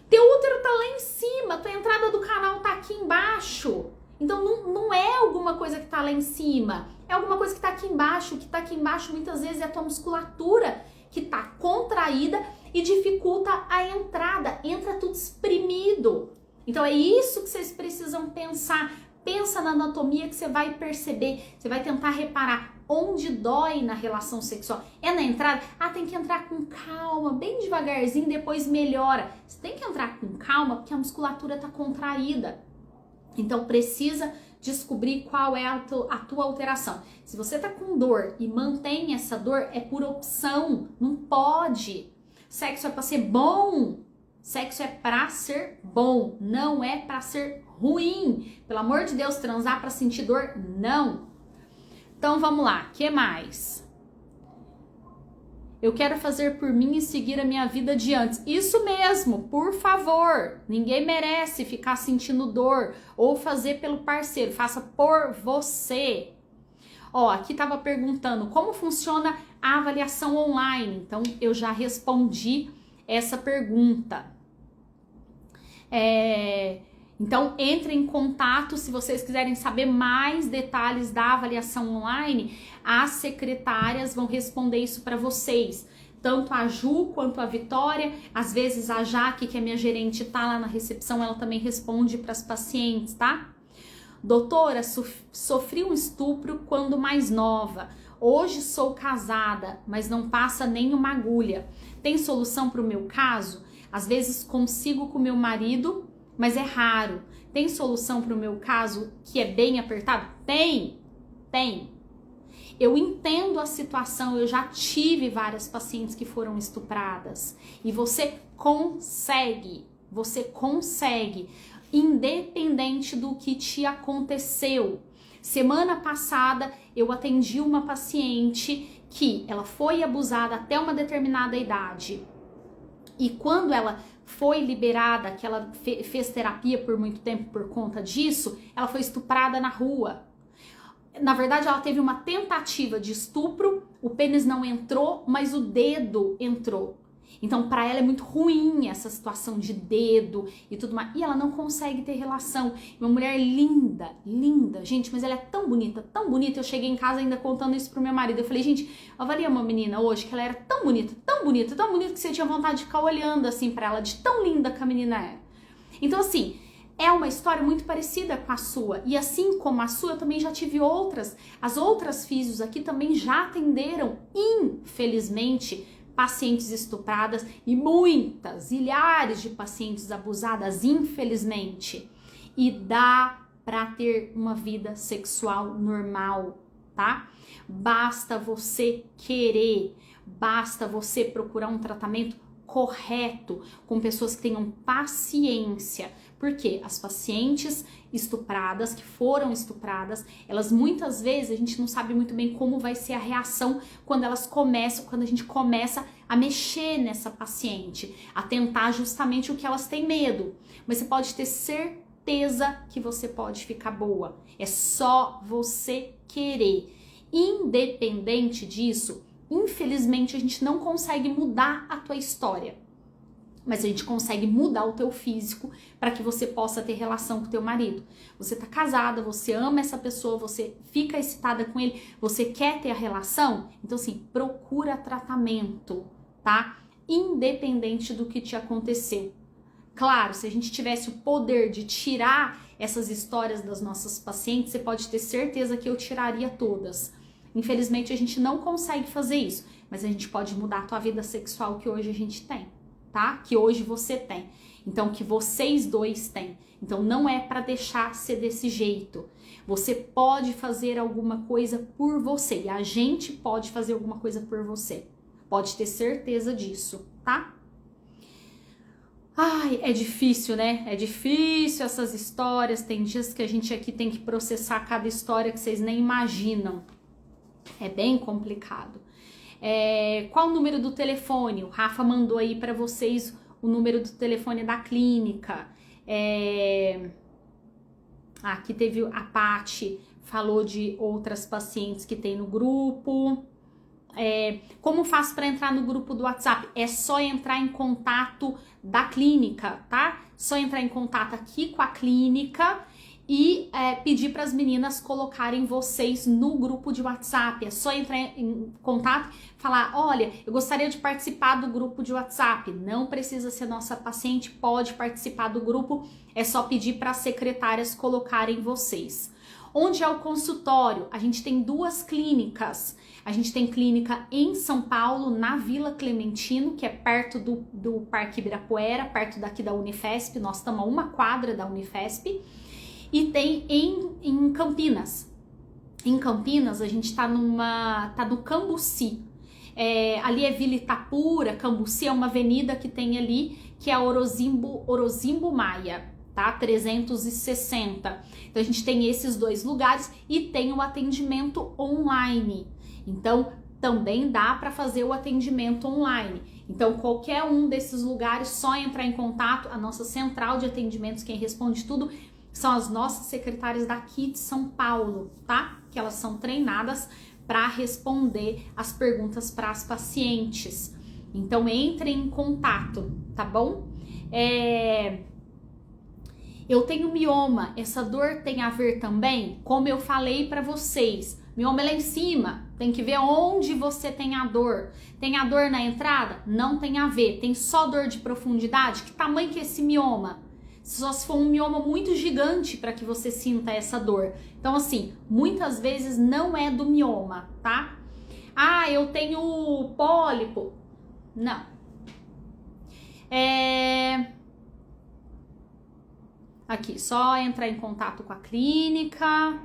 Teu útero tá lá em cima, tua entrada do canal tá aqui embaixo. Então não é alguma coisa que tá lá em cima, é alguma coisa que tá aqui embaixo. O que tá aqui embaixo muitas vezes é a tua musculatura que tá contraída e dificulta a entrada, entra tudo espremido. Então é isso que vocês precisam pensar Pensa na anatomia que você vai perceber, você vai tentar reparar onde dói na relação sexual. É na entrada? Tem que entrar com calma, bem devagarzinho, depois melhora. Você tem que entrar com calma porque a musculatura está contraída. Então precisa descobrir qual é a tua alteração. Se você tá com dor e mantém essa dor, é por opção, não pode. Sexo é para ser bom. Sexo é pra ser bom, não é pra ser ruim. Pelo amor de Deus, transar pra sentir dor, não. Então vamos lá, que mais? Eu quero fazer por mim e seguir a minha vida adiante. Isso mesmo, por favor. Ninguém merece ficar sentindo dor ou fazer pelo parceiro. Faça por você. Aqui tava perguntando como funciona a avaliação online. Então eu já respondi essa pergunta. Então entre em contato se vocês quiserem saber mais detalhes da avaliação online. As secretárias vão responder isso para vocês, tanto a Ju quanto a Vitória. Às vezes a Jaque, que é minha gerente, tá lá na recepção, ela também responde para as pacientes, tá? Doutora, sofri um estupro quando mais nova. Hoje sou casada, mas não passa nem uma agulha. Tem solução para o meu caso? Às vezes consigo com meu marido, mas é raro. Tem solução para o meu caso que é bem apertado? Tem. Eu entendo a situação, eu já tive várias pacientes que foram estupradas. E você consegue, independente do que te aconteceu. Semana passada eu atendi uma paciente que ela foi abusada até uma determinada idade. E quando ela foi liberada, que ela fez terapia por muito tempo por conta disso, ela foi estuprada na rua. Na verdade, ela teve uma tentativa de estupro, o pênis não entrou, mas o dedo entrou. Então, para ela é muito ruim essa situação de dedo e tudo mais. E ela não consegue ter relação. Uma mulher linda, gente, mas ela é tão bonita. Eu cheguei em casa ainda contando isso pro meu marido. Eu falei, gente, eu avaliei uma menina hoje que ela era tão bonita que você tinha vontade de ficar olhando assim pra ela, de tão linda que a menina era. Então, assim, é uma história muito parecida com a sua. E assim como a sua, eu também já tive outras. As outras físios aqui também já atenderam, infelizmente, pacientes estupradas e milhares de pacientes abusadas, infelizmente. E dá pra ter uma vida sexual normal, tá? Basta você querer, basta você procurar um tratamento correto, com pessoas que tenham paciência. Porque as pacientes estupradas, que foram estupradas, elas muitas vezes a gente não sabe muito bem como vai ser a reação quando a gente começa a mexer nessa paciente, a tentar justamente o que elas têm medo. Mas você pode ter certeza que você pode ficar boa. É só você querer. Independente disso, infelizmente a gente não consegue mudar a tua história. Mas a gente consegue mudar o teu físico para que você possa ter relação com o teu marido. Você tá casada, você ama essa pessoa, você fica excitada com ele, você quer ter a relação? Então, assim, procura tratamento, tá? Independente do que te aconteceu. Claro, se a gente tivesse o poder de tirar essas histórias das nossas pacientes, você pode ter certeza que eu tiraria todas. Infelizmente, a gente não consegue fazer isso, mas a gente pode mudar a tua vida sexual que hoje a gente tem. Tá? Que hoje você tem. Então, que vocês dois têm. Então, não é para deixar ser desse jeito. Você pode fazer alguma coisa por você. E a gente pode fazer alguma coisa por você. Pode ter certeza disso, tá? Ai, é difícil, né? É difícil essas histórias. Tem dias que a gente aqui tem que processar cada história que vocês nem imaginam. É bem complicado. Qual o número do telefone? O Rafa mandou aí para vocês o número do telefone da clínica. Aqui teve a Paty, falou de outras pacientes que tem no grupo. Como faz para entrar no grupo do WhatsApp? É só entrar em contato da clínica, tá? Só entrar em contato aqui com a clínica e pedir para as meninas colocarem vocês no grupo de WhatsApp. É só entrar em contato e falar, olha, eu gostaria de participar do grupo de WhatsApp. Não precisa ser nossa paciente, pode participar do grupo, é só pedir para as secretárias colocarem vocês. Onde é o consultório? A gente tem 2 clínicas. A gente tem clínica em São Paulo, na Vila Clementino, que é perto do Parque Ibirapuera, perto daqui da Unifesp. Nós estamos a 1 quadra da Unifesp. E tem em Campinas. Em Campinas, a gente tá no Cambuci. Ali é Vila Itapura, Cambuci é uma avenida que tem ali, que é a Orozimbo Maia, tá? 360. Então a gente tem esses 2 lugares e tem o atendimento online. Então também dá para fazer o atendimento online. Então qualquer um desses lugares, só entrar em contato. A nossa central de atendimentos, quem responde tudo são as nossas secretárias daqui de São Paulo, tá? Que elas são treinadas para responder as perguntas para as pacientes. Então entrem em contato, tá bom? Eu tenho mioma, essa dor tem a ver também? Como eu falei para vocês, mioma é lá em cima, tem que ver onde você tem a dor. Tem a dor na entrada? Não tem a ver. Tem só dor de profundidade? Que tamanho que é esse mioma? Só se for um mioma muito gigante para que você sinta essa dor. Então, assim, muitas vezes não é do mioma, tá? Ah, eu tenho pólipo. Não. Aqui, só entrar em contato com a clínica.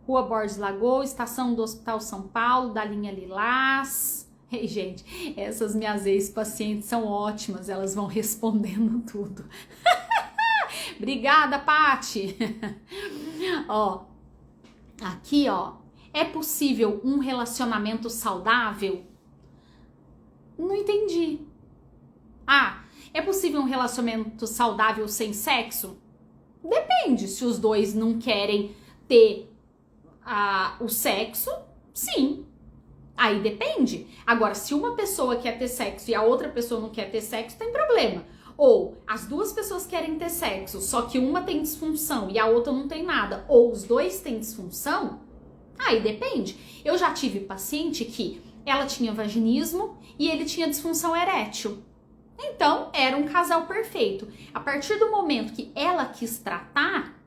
Rua Borges Lagoa, estação do Hospital São Paulo, da linha Lilás. Ei, gente, essas minhas ex-pacientes são ótimas, elas vão respondendo tudo. Obrigada, Pati. Ó, aqui, ó, é possível um relacionamento saudável? Não entendi. Ah, é possível um relacionamento saudável sem sexo? Depende, se os dois não querem ter o sexo, sim. Aí depende. Agora, se uma pessoa quer ter sexo e a outra pessoa não quer ter sexo, tem problema. Ou as 2 pessoas querem ter sexo, só que uma tem disfunção e a outra não tem nada, ou os 2 têm disfunção, aí depende. Eu já tive paciente que ela tinha vaginismo e ele tinha disfunção erétil. Então, era um casal perfeito. A partir do momento que ela quis tratar,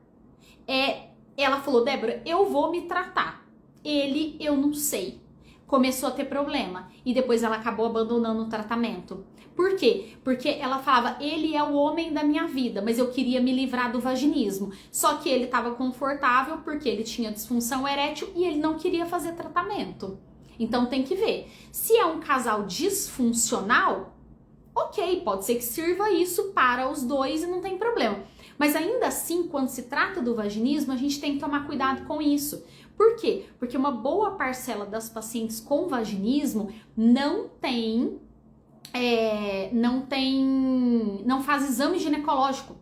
ela falou, Débora, eu vou me tratar. Ele, eu não sei. Começou a ter problema e depois ela acabou abandonando o tratamento. Por quê? Porque ela falava, ele é o homem da minha vida, mas eu queria me livrar do vaginismo. Só que ele estava confortável porque ele tinha disfunção erétil e ele não queria fazer tratamento. Então tem que ver. Se é um casal disfuncional, ok, pode ser que sirva isso para os 2 e não tem problema. Mas ainda assim, quando se trata do vaginismo, a gente tem que tomar cuidado com isso. Por quê? Porque uma boa parcela das pacientes com vaginismo não faz exame ginecológico.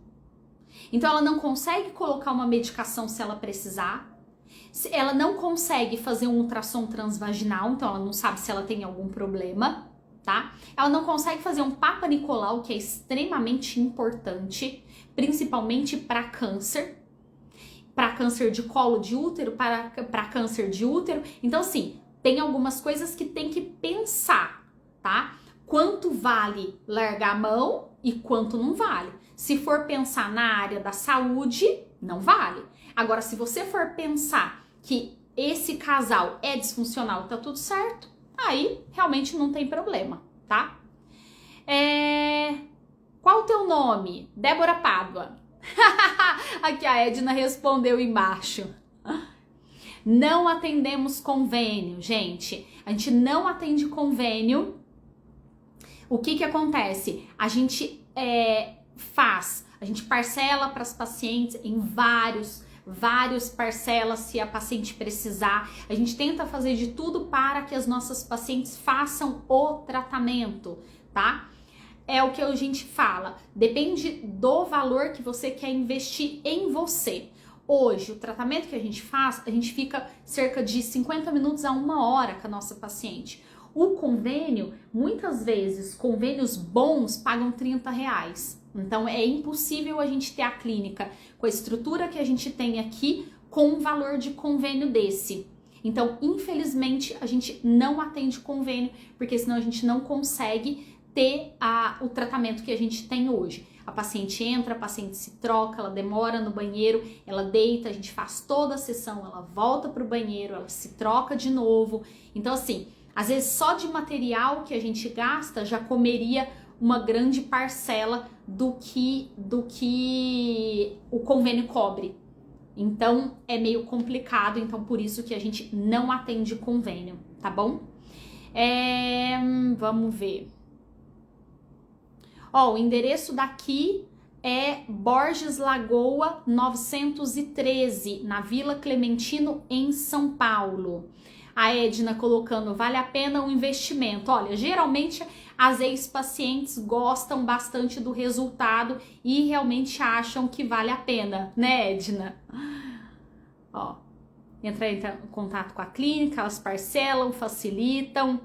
Então ela não consegue colocar uma medicação se ela precisar. Ela não consegue fazer um ultrassom transvaginal, então ela não sabe se ela tem algum problema, tá? Ela não consegue fazer um Papa Nicolau, que é extremamente importante, principalmente para câncer de colo de útero, para câncer de útero. Então, assim, tem algumas coisas que tem que pensar, tá? Quanto vale largar a mão e quanto não vale. Se for pensar na área da saúde, não vale. Agora, se você for pensar que esse casal é disfuncional, tá tudo certo, aí realmente não tem problema, tá? Qual o teu nome? Débora Pádua. Aqui a Edna respondeu embaixo. Não atendemos convênio, gente. A gente não atende convênio. O que acontece? A gente a gente parcela para as pacientes em vários parcelas se a paciente precisar. A gente tenta fazer de tudo para que as nossas pacientes façam o tratamento, tá? É o que a gente fala, depende do valor que você quer investir em você. Hoje, o tratamento que a gente faz, a gente fica cerca de 50 minutos a 1 hora com a nossa paciente. O convênio, muitas vezes, convênios bons pagam R$30. Então é impossível a gente ter a clínica com a estrutura que a gente tem aqui com um valor de convênio desse. Então, infelizmente, a gente não atende convênio, porque senão a gente não consegue ter o tratamento que a gente tem hoje. A paciente entra, a paciente se troca, ela demora no banheiro, ela deita, a gente faz toda a sessão, ela volta pro banheiro, ela se troca de novo. Então, assim, às vezes só de material que a gente gasta já comeria uma grande parcela do que o convênio cobre. Então, é meio complicado, então por isso que a gente não atende convênio, tá bom? Vamos ver. Ó, o endereço daqui é Borges Lagoa 913, na Vila Clementino, em São Paulo. A Edna colocando, vale a pena o investimento. Olha, geralmente as ex-pacientes gostam bastante do resultado e realmente acham que vale a pena, né, Edna? Ó, entra em contato com a clínica, elas parcelam, facilitam.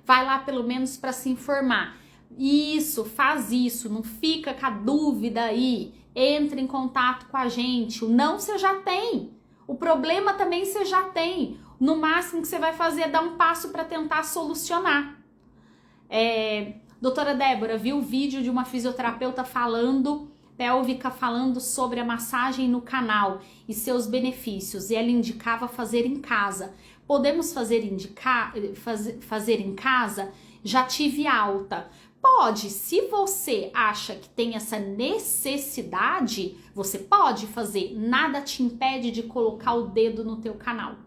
Vai lá pelo menos para se informar. Isso, faz isso, não fica com a dúvida aí. Entre em contato com a gente. O não você já tem. O problema também você já tem. No máximo que você vai fazer é dar um passo para tentar solucionar. Doutora Débora, viu o vídeo de uma fisioterapeuta pélvica falando sobre a massagem no canal e seus benefícios, e ela indicava fazer em casa. Podemos fazer em casa? Já tive alta. Pode, se você acha que tem essa necessidade, você pode fazer, nada te impede de colocar o dedo no teu canal.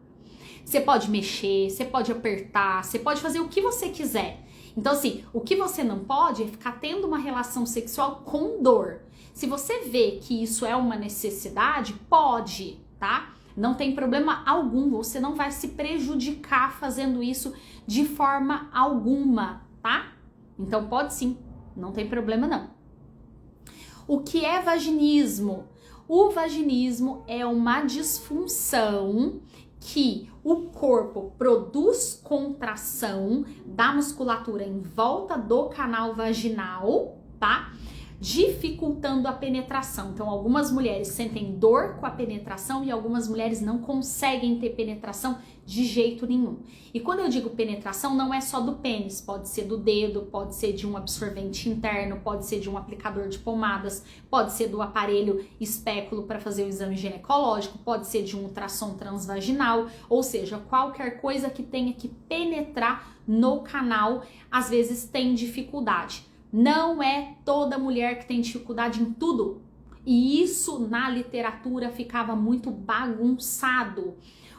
Você pode mexer, você pode apertar, você pode fazer o que você quiser. Então assim, o que você não pode é ficar tendo uma relação sexual com dor. Se você vê que isso é uma necessidade, pode, tá? Não tem problema algum, você não vai se prejudicar fazendo isso de forma alguma, tá? Então pode sim, não tem problema não. O que é vaginismo? O vaginismo é uma disfunção que o corpo produz contração da musculatura em volta do canal vaginal, tá? Dificultando a penetração. Então, algumas mulheres sentem dor com a penetração e algumas mulheres não conseguem ter penetração de jeito nenhum. E quando eu digo penetração, não é só do pênis, pode ser do dedo, pode ser de um absorvente interno, pode ser de um aplicador de pomadas, pode ser do aparelho espéculo para fazer o exame ginecológico, pode ser de um ultrassom transvaginal, ou seja, qualquer coisa que tenha que penetrar no canal, às vezes tem dificuldade. Não é toda mulher que tem dificuldade em tudo. E isso na literatura ficava muito bagunçado.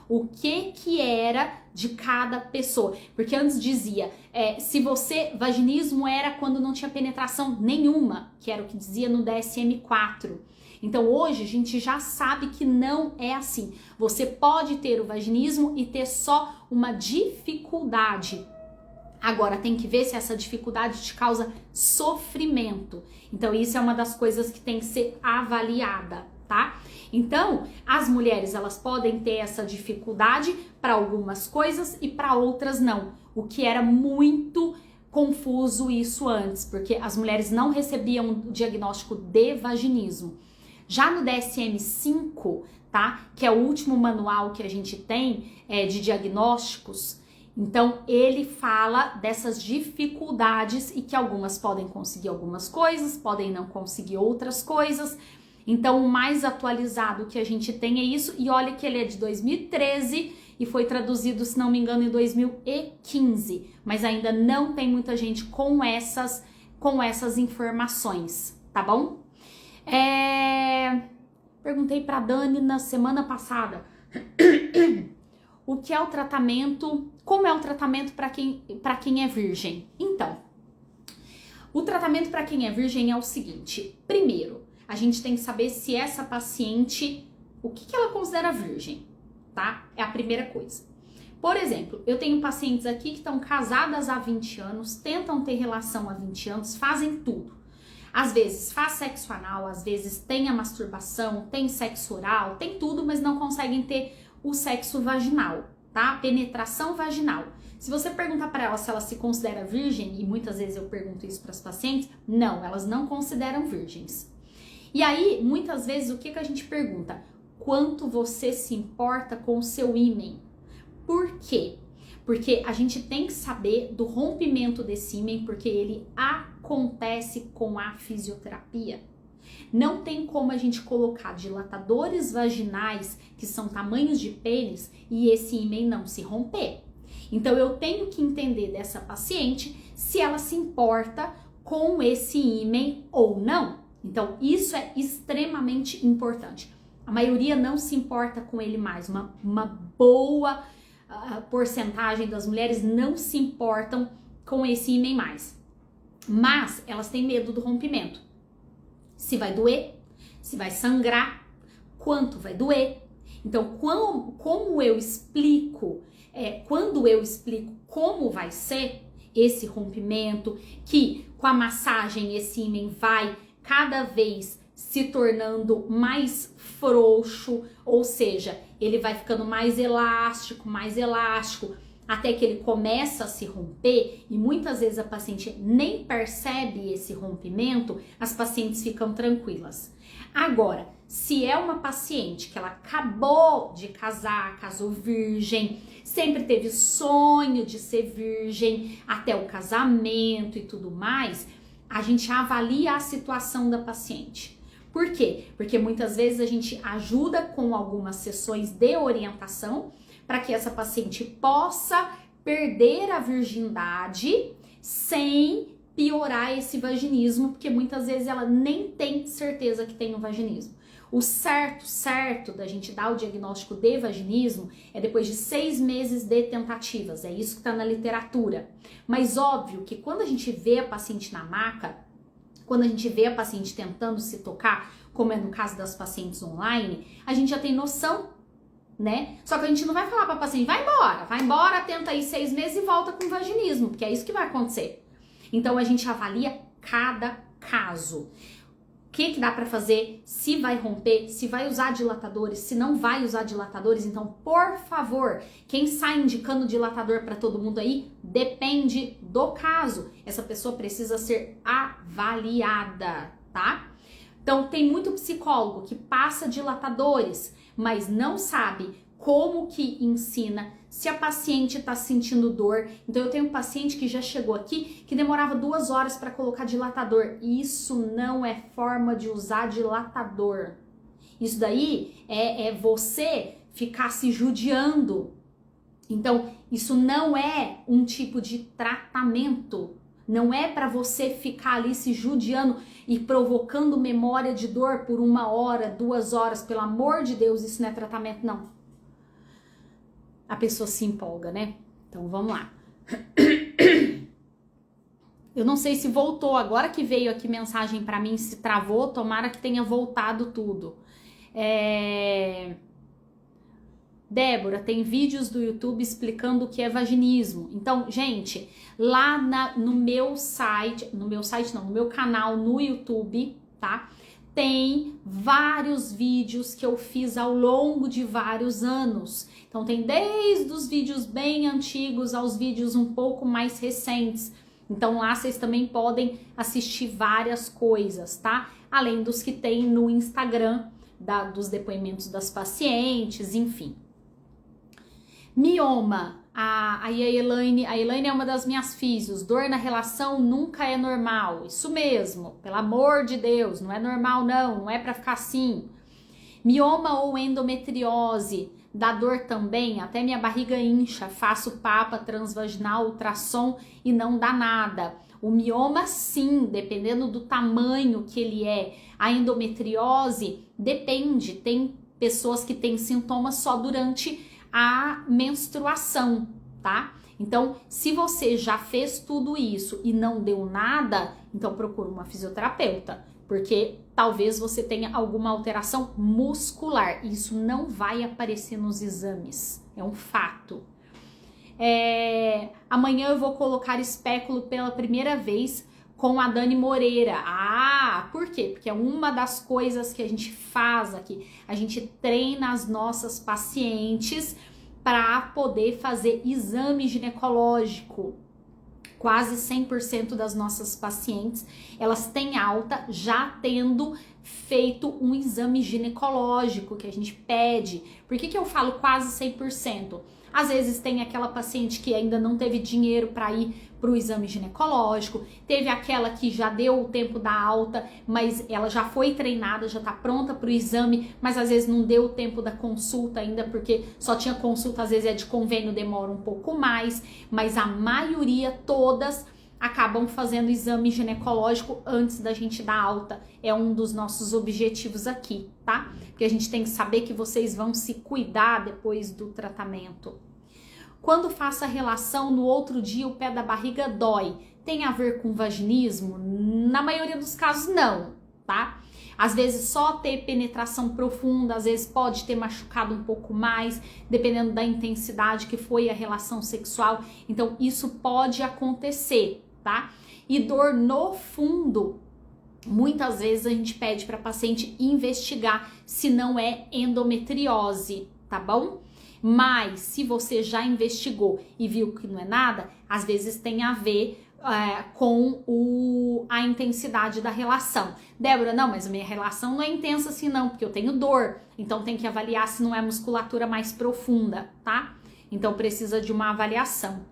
O que era de cada pessoa? Porque antes dizia, vaginismo era quando não tinha penetração nenhuma, que era o que dizia no DSM-4. Então hoje a gente já sabe que não é assim. Você pode ter o vaginismo e ter só uma dificuldade. Agora, tem que ver se essa dificuldade te causa sofrimento. Então, isso é uma das coisas que tem que ser avaliada, tá? Então, as mulheres, elas podem ter essa dificuldade para algumas coisas e para outras não. O que era muito confuso isso antes, porque as mulheres não recebiam o diagnóstico de vaginismo. Já no DSM-5, tá? Que é o último manual que a gente tem de diagnósticos, então, ele fala dessas dificuldades e que algumas podem conseguir algumas coisas, podem não conseguir outras coisas. Então, o mais atualizado que a gente tem é isso. E olha que ele é de 2013 e foi traduzido, se não me engano, em 2015. Mas ainda não tem muita gente com essas informações, tá bom? Perguntei pra Dani na semana passada... O que é o tratamento, como é o tratamento para quem é virgem? Então, o tratamento para quem é virgem é o seguinte: primeiro, a gente tem que saber se essa paciente, o que ela considera virgem, tá? É a primeira coisa. Por exemplo, eu tenho pacientes aqui que estão casadas há 20 anos, tentam ter relação há 20 anos, fazem tudo. Às vezes faz sexo anal, às vezes tem a masturbação, tem sexo oral, tem tudo, mas não conseguem ter o sexo vaginal, tá? Penetração vaginal. Se você perguntar para ela se ela se considera virgem, e muitas vezes eu pergunto isso para as pacientes, não, elas não consideram virgens. E aí, muitas vezes, o que a gente pergunta? Quanto você se importa com o seu ímen? Por quê? Porque a gente tem que saber do rompimento desse ímen, porque ele acontece com a fisioterapia. Não tem como a gente colocar dilatadores vaginais, que são tamanhos de pênis, e esse ímen não se romper. Então eu tenho que entender dessa paciente se ela se importa com esse ímen ou não. Então isso é extremamente importante. A maioria não se importa com ele mais. Uma boa porcentagem das mulheres não se importam com esse ímen mais. Mas elas têm medo do rompimento. Se vai doer, se vai sangrar, quanto vai doer. Então, como eu explico, quando eu explico como vai ser esse rompimento, que com a massagem esse ímen vai cada vez se tornando mais frouxo, ou seja, ele vai ficando mais elástico, até que ele começa a se romper, e muitas vezes a paciente nem percebe esse rompimento, as pacientes ficam tranquilas. Agora, se é uma paciente que ela acabou de casar, casou virgem, sempre teve sonho de ser virgem, até o casamento e tudo mais, a gente avalia a situação da paciente. Por quê? Porque muitas vezes a gente ajuda com algumas sessões de orientação para que essa paciente possa perder a virgindade sem piorar esse vaginismo, porque muitas vezes ela nem tem certeza que tem um vaginismo. O certo da gente dar o diagnóstico de vaginismo é depois de 6 meses de tentativas, é isso que está na literatura. Mas óbvio que quando a gente vê a paciente na maca, quando a gente vê a paciente tentando se tocar, como é no caso das pacientes online, a gente já tem noção, né? Só que a gente não vai falar para a paciente, vai embora, tenta aí 6 meses e volta com vaginismo, porque é isso que vai acontecer. Então a gente avalia cada caso. O que dá para fazer, se vai romper, se vai usar dilatadores, se não vai usar dilatadores. Então, por favor, quem sai indicando dilatador para todo mundo aí, depende do caso. Essa pessoa precisa ser avaliada, tá? Então, tem muito psicólogo que passa dilatadores, mas não sabe como que ensina, se a paciente está sentindo dor. Então eu tenho um paciente que já chegou aqui que demorava 2 horas para colocar dilatador. Isso não é forma de usar dilatador. Isso daí é você ficar se judiando. Então isso não é um tipo de tratamento. Não é para você ficar ali se judiando e provocando memória de dor por 1 hora, 2 horas. Pelo amor de Deus, isso não é tratamento, não. A pessoa se empolga, né? Então vamos lá. Eu não sei se voltou, agora que veio aqui mensagem para mim, se travou, tomara que tenha voltado tudo. Débora, tem vídeos do YouTube explicando o que é vaginismo. Então, gente, lá no meu site, no meu canal no YouTube, tá? Tem vários vídeos que eu fiz ao longo de vários anos. Então tem desde os vídeos bem antigos aos vídeos um pouco mais recentes. Então lá vocês também podem assistir várias coisas, tá? Além dos que tem no Instagram, dos depoimentos das pacientes, enfim. Mioma. A Elaine é uma das minhas físios. Dor na relação nunca é normal. Isso mesmo, pelo amor de Deus, não é normal não é pra ficar assim. Mioma ou endometriose, dá dor também, até minha barriga incha, faço papa transvaginal, ultrassom e não dá nada. O mioma sim, dependendo do tamanho que ele é. A endometriose depende, tem pessoas que têm sintomas só durante a menstruação, tá? Então, se você já fez tudo isso e não deu nada, então procura uma fisioterapeuta, porque talvez você tenha alguma alteração muscular. Isso não vai aparecer nos exames, é um fato. Amanhã eu vou colocar espéculo pela primeira vez com a Dani Moreira. Ah, por quê? Porque é uma das coisas que a gente faz aqui. A gente treina as nossas pacientes para poder fazer exame ginecológico. Quase 100% das nossas pacientes, elas têm alta já tendo feito um exame ginecológico que a gente pede. Por que eu falo quase 100%? Às vezes tem aquela paciente que ainda não teve dinheiro para ir para o exame ginecológico, teve aquela que já deu o tempo da alta, mas ela já foi treinada, já está pronta para o exame, mas às vezes não deu o tempo da consulta ainda, porque só tinha consulta, às vezes é de convênio, demora um pouco mais, mas a maioria, todas, acabam fazendo exame ginecológico antes da gente dar alta. É um dos nossos objetivos aqui, tá? Porque a gente tem que saber que vocês vão se cuidar depois do tratamento. Quando faço a relação, no outro dia o pé da barriga dói. Tem a ver com vaginismo? Na maioria dos casos, não, tá? Às vezes só ter penetração profunda, às vezes pode ter machucado um pouco mais, dependendo da intensidade que foi a relação sexual. Então isso pode acontecer, tá? E dor no fundo, muitas vezes a gente pede para a paciente investigar se não é endometriose, tá bom? Mas se você já investigou e viu que não é nada, às vezes tem a ver com a intensidade da relação. Débora, não, mas a minha relação não é intensa assim não, porque eu tenho dor. Então tem que avaliar se não é musculatura mais profunda, tá? Então precisa de uma avaliação.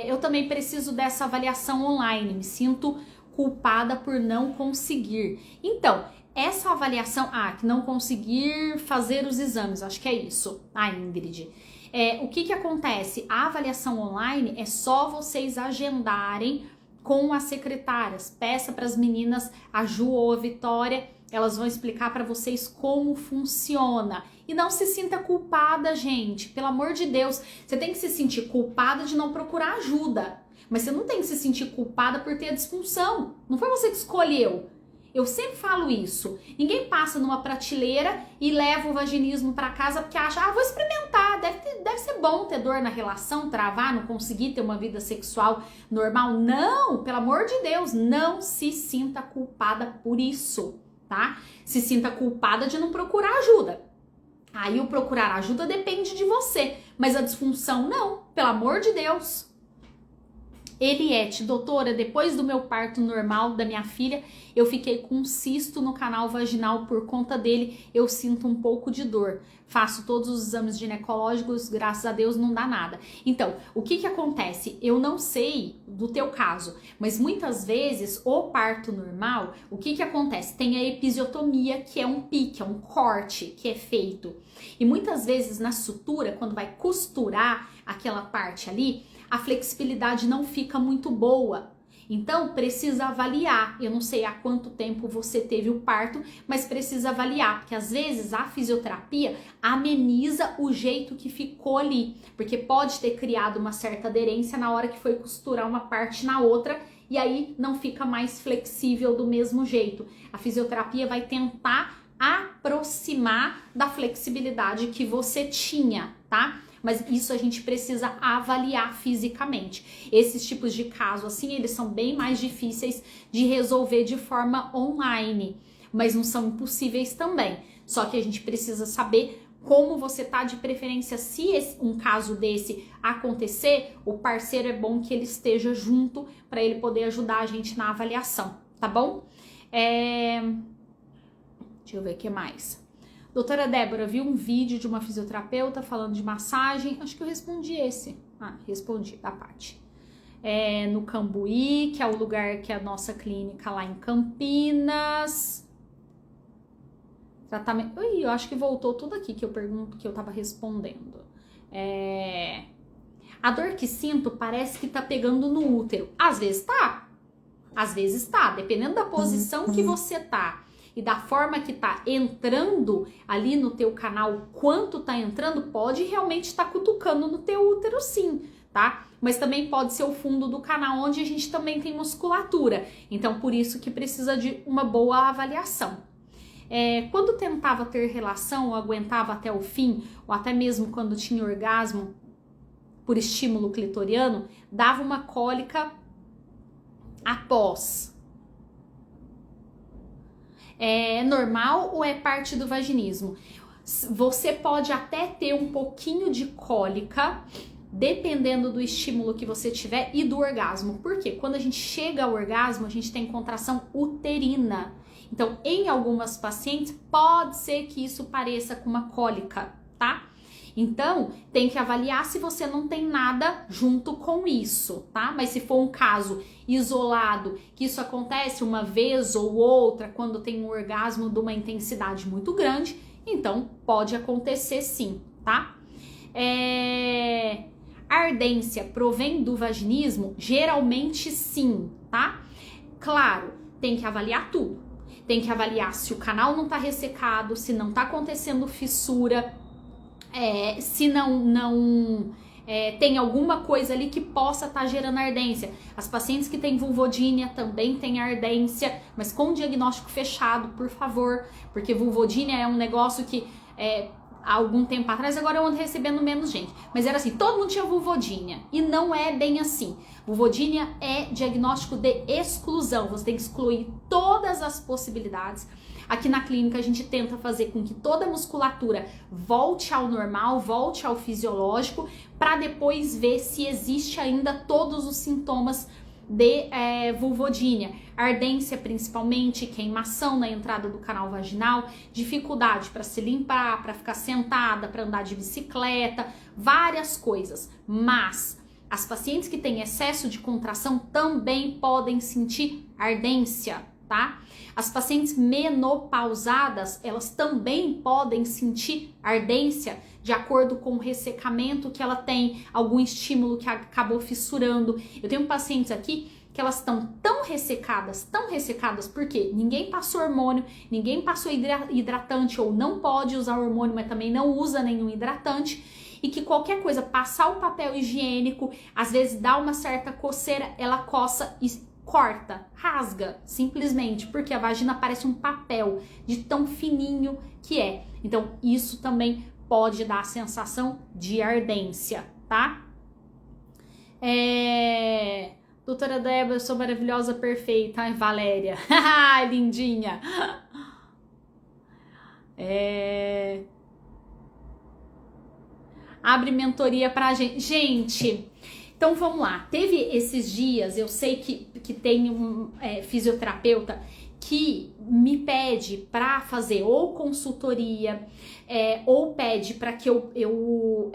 Eu também preciso dessa avaliação online, me sinto culpada por não conseguir. Então, essa avaliação, que não conseguir fazer os exames, acho que é isso, Ingrid. O que acontece? A avaliação online é só vocês agendarem com as secretárias. Peça para as meninas, a Ju ou a Vitória, elas vão explicar para vocês como funciona. E não se sinta culpada, gente, pelo amor de Deus. Você tem que se sentir culpada de não procurar ajuda, mas você não tem que se sentir culpada por ter a disfunção. Não foi você que escolheu. Eu sempre falo isso. Ninguém passa numa prateleira e leva o vaginismo para casa porque acha, vou experimentar, deve ser bom ter dor na relação, travar, não conseguir ter uma vida sexual normal. Não, pelo amor de Deus, não se sinta culpada por isso, tá? Se sinta culpada de não procurar ajuda. Aí o procurar ajuda depende de você, mas a disfunção não, pelo amor de Deus. Eliette, doutora, depois do meu parto normal da minha filha, eu fiquei com um cisto no canal vaginal por conta dele, eu sinto um pouco de dor. Faço todos os exames ginecológicos, graças a Deus não dá nada. Então, o que acontece? Eu não sei do teu caso, mas muitas vezes o parto normal, o que acontece? Tem a episiotomia, que é um pique, é um corte que é feito. E muitas vezes na sutura, quando vai costurar aquela parte ali, a flexibilidade não fica muito boa. Então, precisa avaliar. Eu não sei há quanto tempo você teve o parto, mas precisa avaliar, porque às vezes a fisioterapia ameniza o jeito que ficou ali, porque pode ter criado uma certa aderência na hora que foi costurar uma parte na outra, e aí não fica mais flexível do mesmo jeito. A fisioterapia vai tentar aproximar da flexibilidade que você tinha, tá? Mas isso a gente precisa avaliar fisicamente. Esses tipos de casos, assim, eles são bem mais difíceis de resolver de forma online, mas não são impossíveis também. Só que a gente precisa saber como você tá, de preferência. Se um caso desse acontecer, o parceiro é bom que ele esteja junto para ele poder ajudar a gente na avaliação, tá bom? Deixa eu ver o que mais. Doutora Débora, vi um vídeo de uma fisioterapeuta falando de massagem. Acho que eu respondi esse. Respondi, da parte. No Cambuí, que é o lugar que é a nossa clínica lá em Campinas. Tratamento. Ui, eu acho que voltou tudo aqui que eu pergunto, que eu tava respondendo. A dor que sinto parece que tá pegando no útero. Às vezes tá. Às vezes tá. Dependendo da posição que você tá e da forma que tá entrando ali no teu canal, quanto tá entrando, pode realmente estar cutucando no teu útero sim, tá? Mas também pode ser o fundo do canal, onde a gente também tem musculatura. Então, por isso que precisa de uma boa avaliação. Quando tentava ter relação, ou aguentava até o fim, ou até mesmo quando tinha orgasmo por estímulo clitoriano, dava uma cólica após. É normal ou é parte do vaginismo? Você pode até ter um pouquinho de cólica, dependendo do estímulo que você tiver e do orgasmo. Por quê? Quando a gente chega ao orgasmo, a gente tem contração uterina. Então, em algumas pacientes, pode ser que isso pareça com uma cólica, tá? Então, tem que avaliar se você não tem nada junto com isso, tá? Mas se for um caso isolado, que isso acontece uma vez ou outra, quando tem um orgasmo de uma intensidade muito grande, então pode acontecer sim, tá? A ardência provém do vaginismo? Geralmente sim, tá? Claro, tem que avaliar tudo. Tem que avaliar se o canal não tá ressecado, se não tá acontecendo fissura, se não tem alguma coisa ali que possa estar gerando ardência. As pacientes que têm vulvodínia também têm ardência, mas com diagnóstico fechado, por favor, porque vulvodínia é um negócio que há algum tempo atrás, agora eu ando recebendo menos gente, mas era assim, todo mundo tinha vulvodínia, e não é bem assim. Vulvodínia é diagnóstico de exclusão, você tem que excluir todas as possibilidades. Aqui na clínica a gente tenta fazer com que toda a musculatura volte ao normal, volte ao fisiológico, para depois ver se existe ainda todos os sintomas de vulvodínia, ardência principalmente, queimação na entrada do canal vaginal, dificuldade para se limpar, para ficar sentada, para andar de bicicleta, várias coisas. Mas as pacientes que têm excesso de contração também podem sentir ardência, tá? As pacientes menopausadas, elas também podem sentir ardência de acordo com o ressecamento que ela tem, algum estímulo que acabou fissurando. Eu tenho pacientes aqui que elas estão tão ressecadas, porque ninguém passou hormônio, ninguém passou hidratante ou não pode usar hormônio, mas também não usa nenhum hidratante, e que qualquer coisa, passar o papel higiênico, às vezes dá uma certa coceira, ela coça e corta, rasga, simplesmente, porque a vagina parece um papel de tão fininho que é. Então, isso também pode dar a sensação de ardência, tá? Doutora Débora, eu sou maravilhosa, perfeita. Ai, Valéria, lindinha. Abre mentoria pra gente. Gente, então vamos lá. Teve esses dias, eu sei que tem um fisioterapeuta que me pede para fazer ou consultoria, ou pede para que eu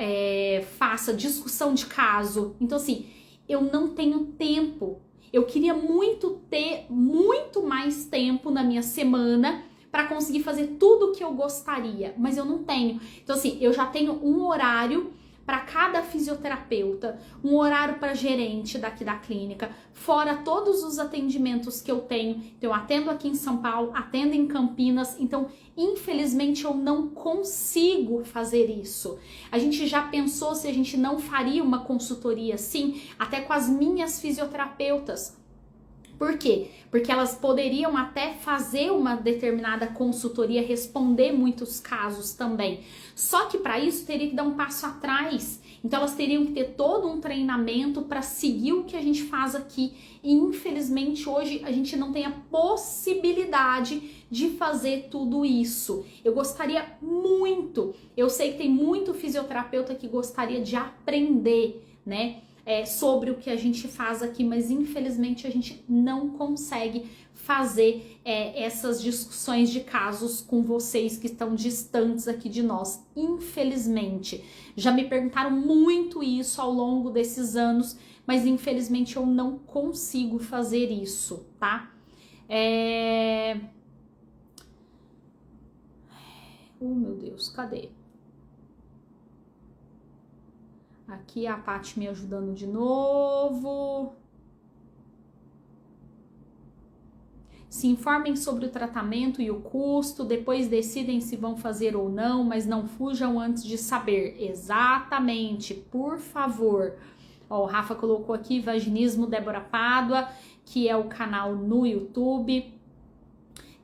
faça discussão de caso. Então, assim, eu não tenho tempo. Eu queria muito ter muito mais tempo na minha semana para conseguir fazer tudo o que eu gostaria, mas eu não tenho. Então, assim, eu já tenho um horário para cada fisioterapeuta, um horário para gerente daqui da clínica, fora todos os atendimentos que eu tenho. Então, eu atendo aqui em São Paulo, atendo em Campinas, então, infelizmente, eu não consigo fazer isso. A gente já pensou se a gente não faria uma consultoria assim, até com as minhas fisioterapeutas. Por quê? Porque elas poderiam até fazer uma determinada consultoria, responder muitos casos também. Só que para isso teria que dar um passo atrás. Então elas teriam que ter todo um treinamento para seguir o que a gente faz aqui. E infelizmente hoje a gente não tem a possibilidade de fazer tudo isso. Eu gostaria muito, eu sei que tem muito fisioterapeuta que gostaria de aprender, né? Sobre o que a gente faz aqui, mas infelizmente a gente não consegue fazer essas discussões de casos com vocês que estão distantes aqui de nós, infelizmente. Já me perguntaram muito isso ao longo desses anos, mas infelizmente eu não consigo fazer isso, tá? Meu Deus, cadê? Aqui a Paty me ajudando de novo. Se informem sobre o tratamento e o custo, depois decidem se vão fazer ou não, mas não fujam antes de saber. Exatamente, por favor. Ó, o Rafa colocou aqui Vaginismo Débora Pádua, que é o canal no YouTube.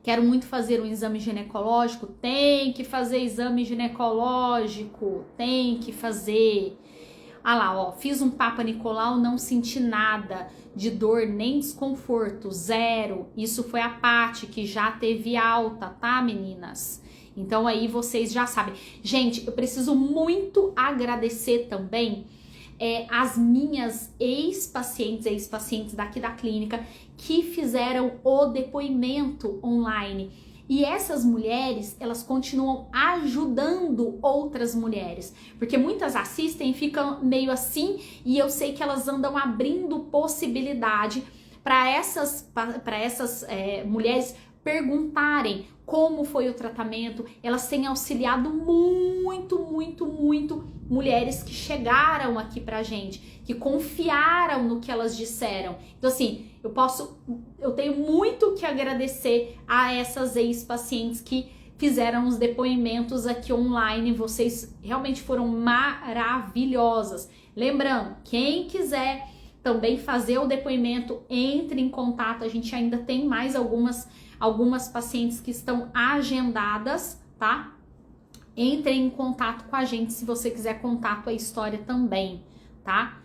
Quero muito fazer um exame ginecológico. Tem que fazer exame ginecológico, tem que fazer. Ah lá, ó, fiz um Papa Nicolau, não senti nada de dor nem desconforto, zero. Isso foi a Paty, que já teve alta, tá, meninas? Então aí vocês já sabem. Gente, eu preciso muito agradecer também as minhas ex-pacientes daqui da clínica que fizeram o depoimento online. E essas mulheres, elas continuam ajudando outras mulheres, porque muitas assistem e ficam meio assim, e eu sei que elas andam abrindo possibilidade para essas mulheres perguntarem como foi o tratamento. Elas têm auxiliado muito mulheres que chegaram aqui pra gente, que confiaram no que elas disseram. Então assim, eu tenho muito que agradecer a essas ex-pacientes que fizeram os depoimentos aqui online. Vocês realmente foram maravilhosas. Lembrando, quem quiser também fazer o depoimento, entre em contato. A gente ainda tem mais algumas pacientes que estão agendadas, tá? Entre em contato com a gente se você quiser contar a tua história também, tá?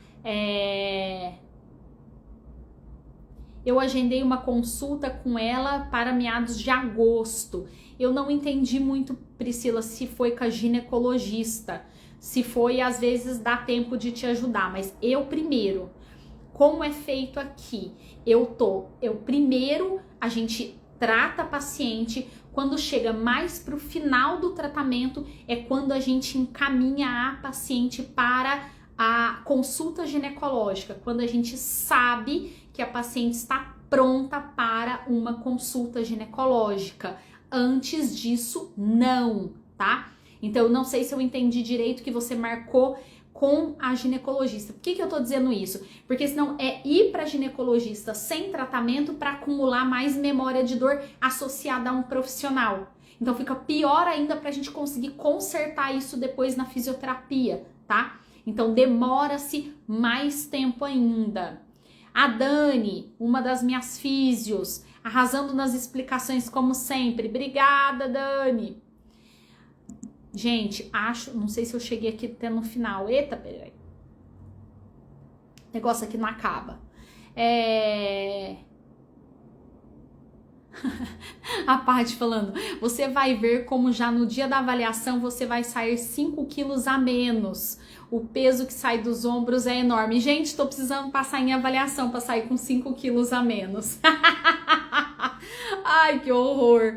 Eu agendei uma consulta com ela para meados de agosto. Eu não entendi muito, Priscila, se foi com a ginecologista. Se foi, às vezes dá tempo de te ajudar, mas primeiro, como é feito aqui? Primeiro, a gente trata a paciente. Quando chega mais para o final do tratamento, é quando a gente encaminha a paciente para a consulta ginecológica, quando a gente sabe que a paciente está pronta para uma consulta ginecológica. Antes disso, não, tá? Então, eu não sei se eu entendi direito que você marcou com a ginecologista. Por que eu tô dizendo isso? Porque senão é ir para ginecologista sem tratamento para acumular mais memória de dor associada a um profissional. Então fica pior ainda pra gente conseguir consertar isso depois na fisioterapia, tá? Então demora-se mais tempo ainda. A Dani, uma das minhas físios, arrasando nas explicações como sempre. Obrigada, Dani. Gente, não sei se eu cheguei aqui até no final. Eita, peraí. O negócio aqui não acaba. A Paty falando, você vai ver como já no dia da avaliação você vai sair 5 quilos a menos. O peso que sai dos ombros é enorme. Gente, tô precisando passar em avaliação para sair com 5 quilos a menos. Ai, que horror.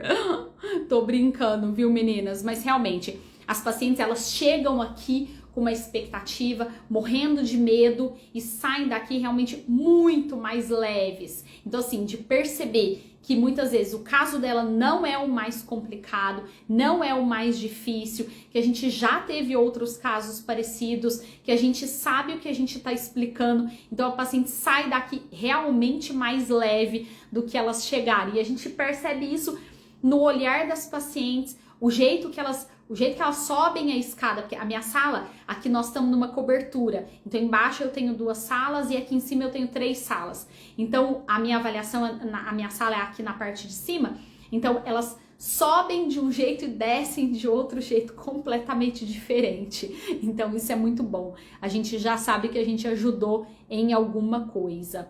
Tô brincando, viu, meninas? Mas realmente, as pacientes, elas chegam aqui com uma expectativa, morrendo de medo e saem daqui realmente muito mais leves. Então, assim, de perceber que muitas vezes o caso dela não é o mais complicado, não é o mais difícil, que a gente já teve outros casos parecidos, que a gente sabe o que a gente está explicando, então a paciente sai daqui realmente mais leve do que elas chegaram. E a gente percebe isso no olhar das pacientes, o jeito que elas sobem a escada, porque a minha sala, aqui nós estamos numa cobertura, então embaixo eu tenho 2 salas e aqui em cima eu tenho 3 salas. Então a minha avaliação, a minha sala é aqui na parte de cima, então elas sobem de um jeito e descem de outro jeito completamente diferente. Então isso é muito bom, a gente já sabe que a gente ajudou em alguma coisa.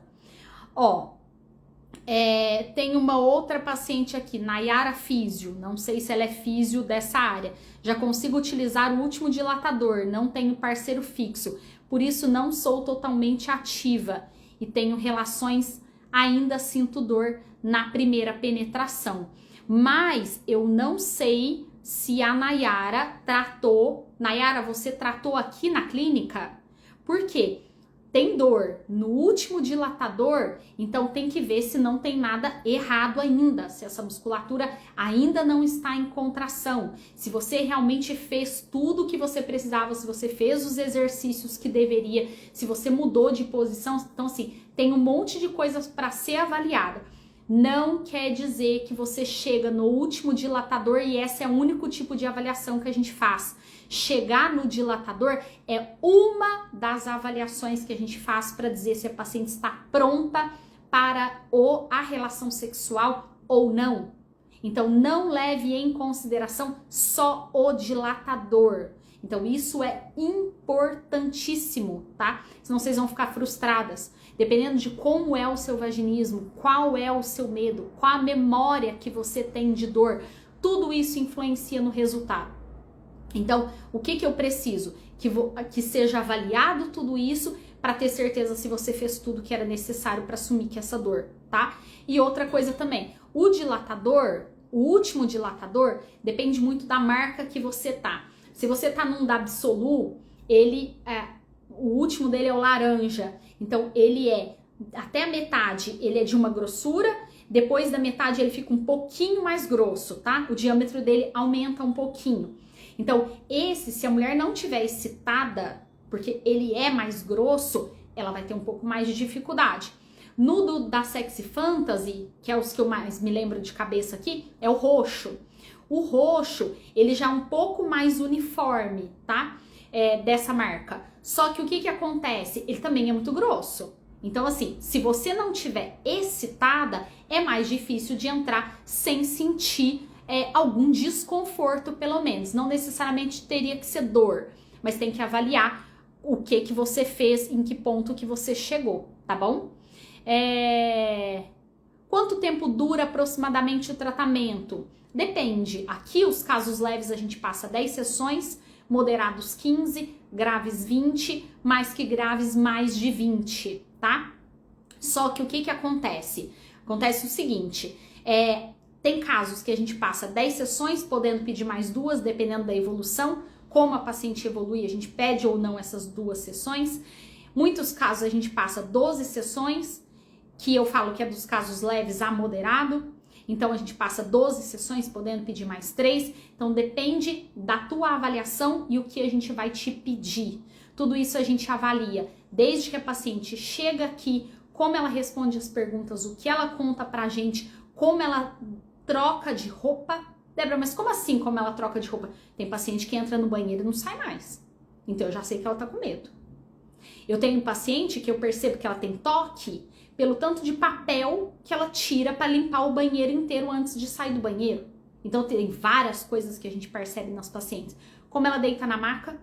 Tem uma outra paciente aqui, Nayara Físio, não sei se ela é físio dessa área. Já consigo utilizar o último dilatador, não tenho parceiro fixo, por isso não sou totalmente ativa e tenho relações, ainda sinto dor na primeira penetração. Mas eu não sei se a Nayara tratou. Nayara, você tratou aqui na clínica? Por quê? Tem dor no último dilatador, então tem que ver se não tem nada errado ainda, se essa musculatura ainda não está em contração, se você realmente fez tudo o que você precisava, se você fez os exercícios que deveria, se você mudou de posição. Então assim, tem um monte de coisas para ser avaliada. Não quer dizer que você chega no último dilatador e esse é o único tipo de avaliação que a gente faz. Chegar no dilatador é uma das avaliações que a gente faz para dizer se a paciente está pronta para a relação sexual ou não. Então não leve em consideração só o dilatador. Então isso é importantíssimo, tá? Senão vocês vão ficar frustradas. Dependendo de como é o seu vaginismo, qual é o seu medo, qual a memória que você tem de dor, tudo isso influencia no resultado. Então, o que eu preciso? Que seja avaliado tudo isso para ter certeza se você fez tudo que era necessário para assumir que essa dor, tá? E outra coisa também, o dilatador, o último dilatador, depende muito da marca que você tá. Se você tá num da Absolu, o último dele é o laranja. Então, ele é até a metade, ele é de uma grossura, depois da metade ele fica um pouquinho mais grosso, tá? O diâmetro dele aumenta um pouquinho. Então, se a mulher não tiver excitada, porque ele é mais grosso, ela vai ter um pouco mais de dificuldade. No da Sexy Fantasy, que é os que eu mais me lembro de cabeça aqui, é o roxo. O roxo, ele já é um pouco mais uniforme, tá? Dessa marca. Só que o que acontece? Ele também é muito grosso. Então, assim, se você não tiver excitada, é mais difícil de entrar sem sentir algum desconforto, pelo menos. Não necessariamente teria que ser dor, mas tem que avaliar o que você fez, em que ponto que você chegou, tá bom? Quanto tempo dura aproximadamente o tratamento? Depende. Aqui, os casos leves, a gente passa 10 sessões, moderados 15, graves 20, mais que graves mais de 20, tá? Só que o que acontece? Acontece o seguinte, tem casos que a gente passa 10 sessões, podendo pedir mais 2, dependendo da evolução. Como a paciente evolui, a gente pede ou não essas 2 sessões. Muitos casos a gente passa 12 sessões, que eu falo que é dos casos leves a moderado. Então a gente passa 12 sessões, podendo pedir mais 3. Então depende da tua avaliação e o que a gente vai te pedir. Tudo isso a gente avalia desde que a paciente chega aqui, como ela responde as perguntas, o que ela conta pra gente, como ela troca de roupa. Débora, mas como assim como ela troca de roupa? Tem paciente que entra no banheiro e não sai mais. Então eu já sei que ela tá com medo. Eu tenho paciente que eu percebo que ela tem toque pelo tanto de papel que ela tira para limpar o banheiro inteiro antes de sair do banheiro. Então tem várias coisas que a gente percebe nas pacientes. Como ela deita na maca,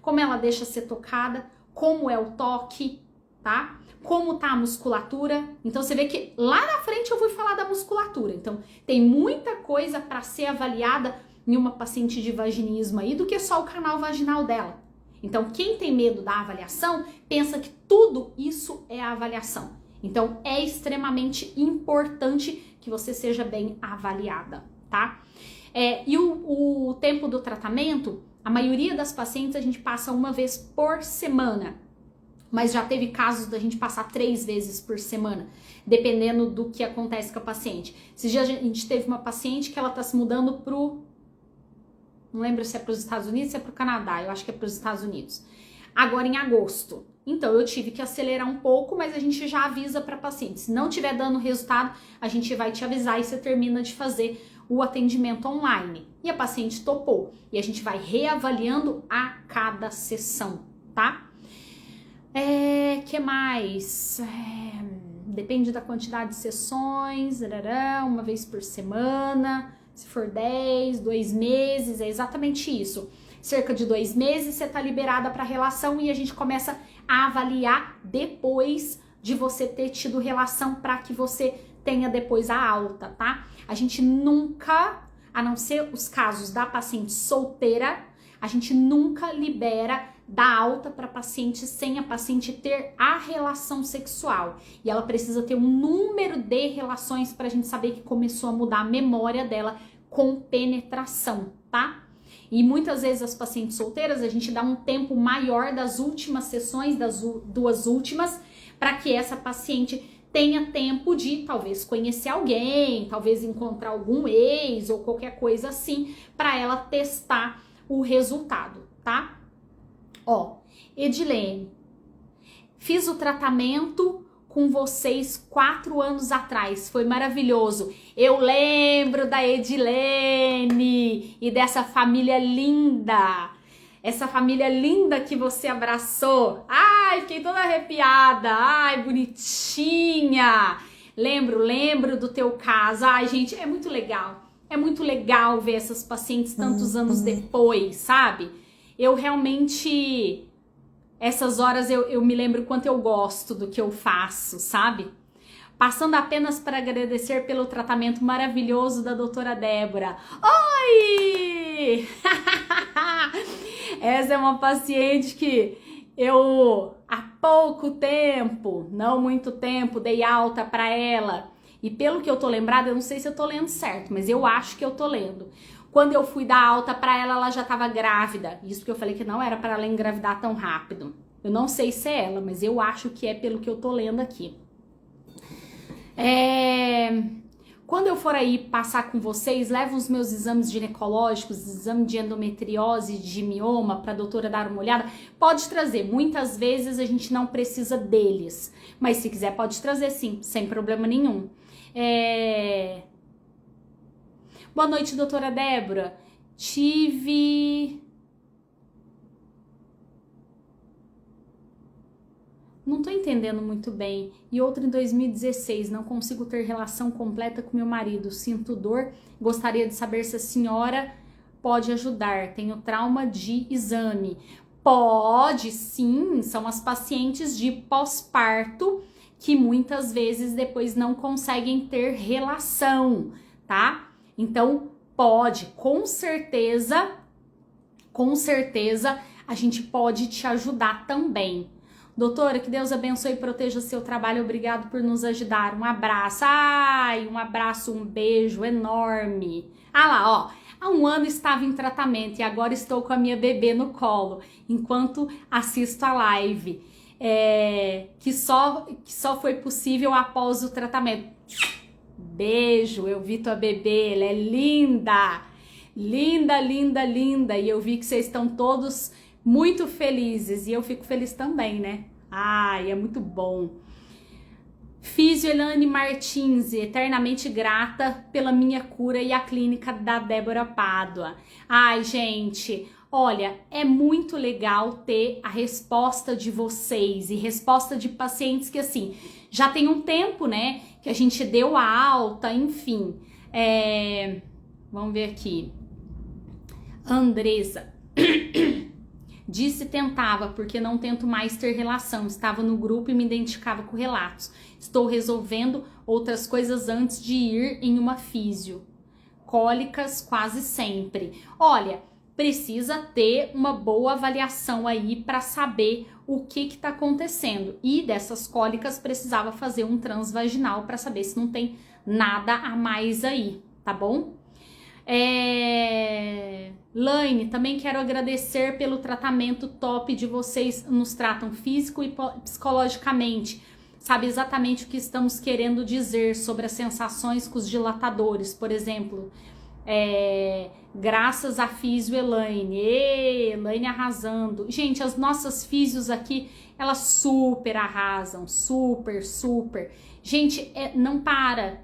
como ela deixa ser tocada, como é o toque, tá? Como tá a musculatura. Então você vê que lá na frente eu vou falar da musculatura. Então tem muita coisa para ser avaliada em uma paciente de vaginismo aí do que só o canal vaginal dela. Então quem tem medo da avaliação pensa que tudo isso é a avaliação. Então é extremamente importante que você seja bem avaliada, tá? E o tempo do tratamento, a maioria das pacientes a gente passa uma vez por semana. Mas já teve casos da gente passar 3 vezes por semana, dependendo do que acontece com a paciente. Esses dias a gente teve uma paciente que ela tá se mudando não lembro se é para os Estados Unidos ou se é para o Canadá, eu acho que é para os Estados Unidos. Agora em agosto. Então eu tive que acelerar um pouco, mas a gente já avisa para paciente. Se não tiver dando resultado, a gente vai te avisar e você termina de fazer o atendimento online. E a paciente topou. E a gente vai reavaliando a cada sessão, tá? Que mais? Depende da quantidade de sessões, uma vez por semana, se for 10, 2 meses, é exatamente isso. Cerca de 2 meses você tá liberada para relação e a gente começa a avaliar depois de você ter tido relação para que você tenha depois a alta, tá? A gente nunca, a não ser os casos da paciente solteira, a gente nunca libera da alta para paciente sem a paciente ter a relação sexual. E ela precisa ter um número de relações para a gente saber que começou a mudar a memória dela com penetração, tá? E muitas vezes as pacientes solteiras, a gente dá um tempo maior das últimas sessões, das 2 últimas, para que essa paciente tenha tempo de talvez conhecer alguém, talvez encontrar algum ex ou qualquer coisa assim, para ela testar o resultado, tá? Edilene, fiz o tratamento com vocês 4 anos atrás, foi maravilhoso. Eu lembro da Edilene e dessa família linda, essa família linda que você abraçou. Ai, fiquei toda arrepiada, ai, bonitinha. Lembro do teu caso. Ai, gente, é muito legal ver essas pacientes tantos anos depois, sabe? Eu realmente, essas horas eu me lembro quanto eu gosto do que eu faço, sabe? Passando apenas para agradecer pelo tratamento maravilhoso da doutora Débora. Oi! Essa é uma paciente que eu há pouco tempo, não muito tempo, dei alta para ela. E pelo que eu tô lembrada, eu não sei se eu tô lendo certo, mas eu acho que eu tô lendo. Quando eu fui dar alta para ela, ela já tava grávida. Isso porque eu falei que não era para ela engravidar tão rápido. Eu não sei se é ela, mas eu acho que é pelo que eu tô lendo aqui. Quando eu for aí passar com vocês, levo os meus exames ginecológicos, exame de endometriose, de mioma, para a doutora dar uma olhada. Pode trazer, muitas vezes a gente não precisa deles, mas se quiser pode trazer sim, sem problema nenhum. Boa noite, doutora Débora. Não tô entendendo muito bem. E outra em 2016, não consigo ter relação completa com meu marido. Sinto dor. Gostaria de saber se a senhora pode ajudar. Tenho trauma de exame. Pode, sim. São as pacientes de pós-parto que muitas vezes depois não conseguem ter relação, tá? Então, pode, com certeza a gente pode te ajudar também. Doutora, que Deus abençoe e proteja seu trabalho. Obrigado por nos ajudar. Um abraço. Ai, um abraço, um beijo enorme. Ah lá, ó. Há um ano estava em tratamento e agora estou com a minha bebê no colo, enquanto assisto a live. Que só foi possível após o tratamento. Beijo, eu vi tua bebê, ela é linda. Linda, linda, linda. E eu vi que vocês estão todos muito felizes e eu fico feliz também, né? Ai, é muito bom. Físio Elane Martins, eternamente grata pela minha cura e a clínica da Débora Pádua. Ai, gente, olha, é muito legal ter a resposta de vocês e resposta de pacientes que, assim, já tem um tempo, né, que a gente deu a alta, enfim. Vamos ver aqui. Andresa. Disse tentava, porque não tento mais ter relação. Estava no grupo e me identificava com relatos. Estou resolvendo outras coisas antes de ir em uma físio. Cólicas quase sempre. Olha, precisa ter uma boa avaliação aí para saber o que está acontecendo. E dessas cólicas precisava fazer um transvaginal para saber se não tem nada a mais aí, tá bom? Laine, também quero agradecer pelo tratamento top de vocês, nos tratam físico e psicologicamente, sabe exatamente o que estamos querendo dizer sobre as sensações com os dilatadores, por exemplo, graças a Físio Elaine, Elaine arrasando. Gente, as nossas físios aqui, elas super arrasam, super. Gente, não para.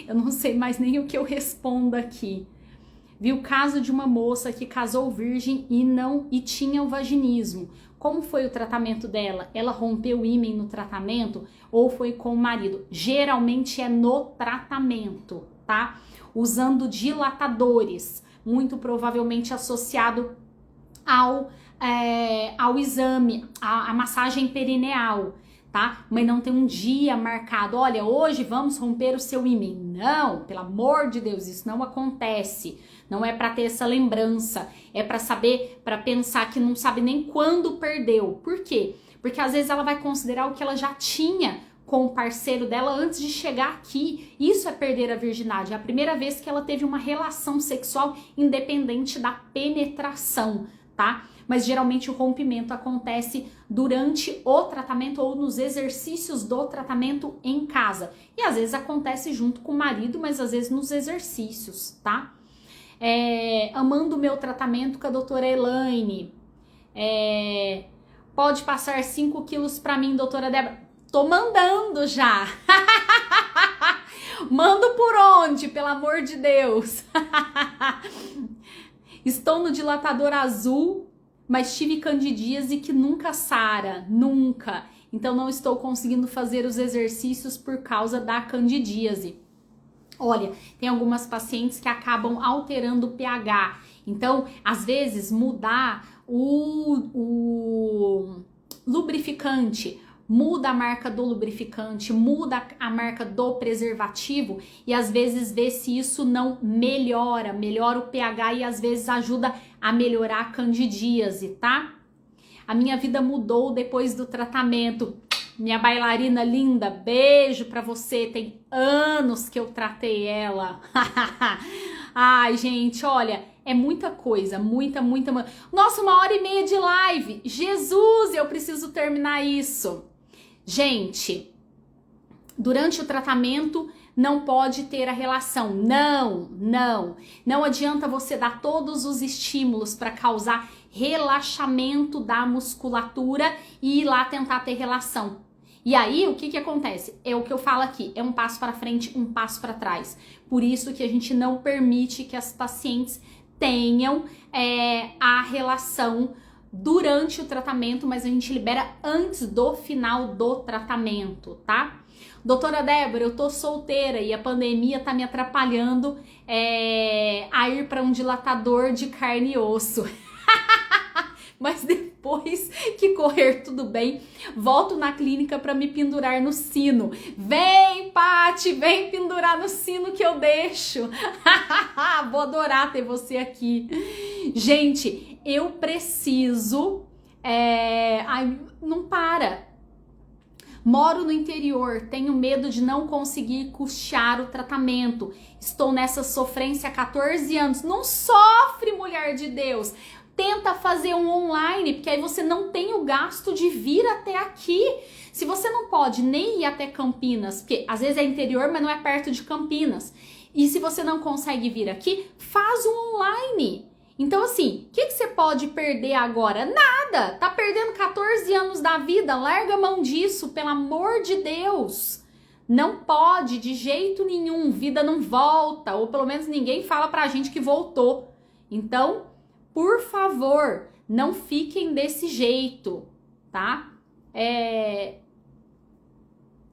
Eu não sei mais nem o que eu respondo aqui. Vi o caso de uma moça que casou virgem e tinha o vaginismo. Como foi o tratamento dela? Ela rompeu o ímen no tratamento ou foi com o marido? Geralmente é no tratamento, tá? Usando dilatadores, muito provavelmente associado ao exame, a massagem perineal. Tá? Mas não tem um dia marcado, olha, hoje vamos romper o seu ímen. Não, pelo amor de Deus, isso não acontece. Não é para ter essa lembrança, é para saber, para pensar que não sabe nem quando perdeu. Por quê? Porque às vezes ela vai considerar o que ela já tinha com o parceiro dela antes de chegar aqui. Isso é perder a virgindade. É a primeira vez que ela teve uma relação sexual independente da penetração, tá? Mas geralmente o rompimento acontece durante o tratamento ou nos exercícios do tratamento em casa. E às vezes acontece junto com o marido, mas às vezes nos exercícios, tá? Amando o meu tratamento com a doutora Elaine. Pode passar 5 quilos pra mim, doutora Débora? Tô mandando já. Mando por onde, pelo amor de Deus? Estou no dilatador azul, mas tive candidíase que nunca sara, nunca. Então não estou conseguindo fazer os exercícios por causa da candidíase. Olha, tem algumas pacientes que acabam alterando o pH. Então, às vezes, mudar o lubrificante muda a marca do lubrificante, muda a marca do preservativo e às vezes vê se isso não melhora o pH e às vezes ajuda a melhorar a candidíase, tá? A minha vida mudou depois do tratamento. Minha bailarina linda, beijo pra você, tem anos que eu tratei ela. Ai, gente, olha, é muita coisa, muita. Nossa, 1h30 de live. Jesus, eu preciso terminar isso. Gente, durante o tratamento não pode ter a relação. Não adianta você dar todos os estímulos para causar relaxamento da musculatura e ir lá tentar ter relação. E aí, o que acontece? É o que eu falo aqui, é um passo para frente, um passo para trás. Por isso que a gente não permite que as pacientes tenham a relação durante o tratamento, mas a gente libera antes do final do tratamento, tá? Doutora Débora, eu tô solteira e a pandemia tá me atrapalhando a ir para um dilatador de carne e osso. Mas depois que correr tudo bem, volto na clínica para me pendurar no sino. Vem, Pati, vem pendurar no sino que eu deixo. Vou adorar ter você aqui. Gente, eu preciso... Ai, não para. Moro no interior, tenho medo de não conseguir custear o tratamento. Estou nessa sofrência há 14 anos. Não sofre, mulher de Deus. Tenta fazer um online, porque aí você não tem o gasto de vir até aqui. Se você não pode nem ir até Campinas, porque às vezes é interior, mas não é perto de Campinas. E se você não consegue vir aqui, faz um online. Então assim, o que você pode perder agora? Nada! Tá perdendo 14 anos da vida, larga a mão disso, pelo amor de Deus! Não pode, de jeito nenhum, vida não volta, ou pelo menos ninguém fala pra gente que voltou. Então... por favor, não fiquem desse jeito, tá?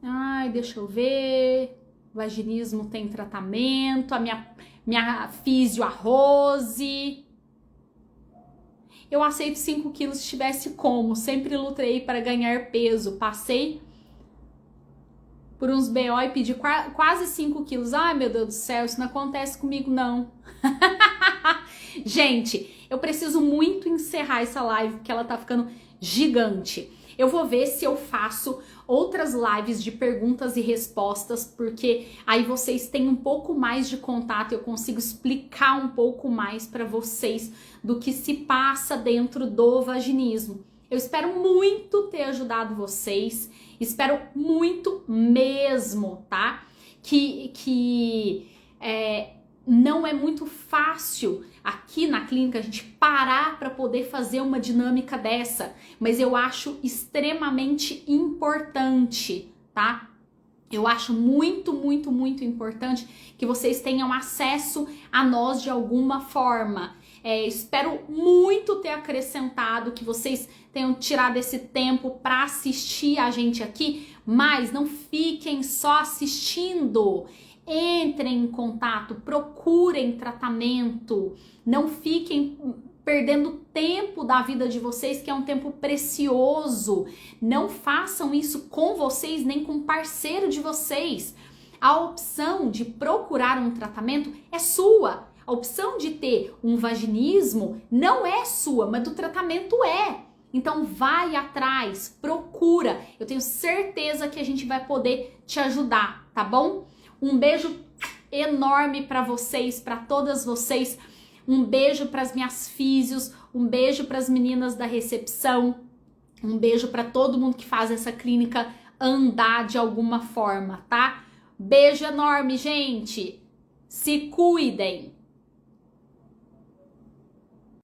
Ai, deixa eu ver. Vaginismo tem tratamento. A minha físio, a Rose. Eu aceito 5 quilos se tivesse como. Sempre lutei para ganhar peso. Passei por uns BO e pedi quase 5 quilos. Ai, meu Deus do céu, isso não acontece comigo, não. Gente, eu preciso muito encerrar essa live porque ela tá ficando gigante. Eu vou ver se eu faço outras lives de perguntas e respostas, porque aí vocês têm um pouco mais de contato, eu consigo explicar um pouco mais para vocês do que se passa dentro do vaginismo. Eu espero muito ter ajudado vocês, espero muito mesmo, tá? Não é muito fácil aqui na clínica a gente parar para poder fazer uma dinâmica dessa, mas eu acho extremamente importante, tá? Eu acho muito importante que vocês tenham acesso a nós de alguma forma. Espero muito ter acrescentado, que vocês tenham tirado esse tempo para assistir a gente aqui, mas não fiquem só assistindo. Entrem em contato, procurem tratamento, não fiquem perdendo tempo da vida de vocês, que é um tempo precioso. Não façam isso com vocês, nem com o parceiro de vocês. A opção de procurar um tratamento é sua. A opção de ter um vaginismo não é sua, mas do tratamento é. Então vai atrás, procura. Eu tenho certeza que a gente vai poder te ajudar, tá bom? Um beijo enorme para vocês, para todas vocês. Um beijo para as minhas físios, um beijo para as meninas da recepção, um beijo para todo mundo que faz essa clínica andar de alguma forma, tá? Beijo enorme, gente. Se cuidem.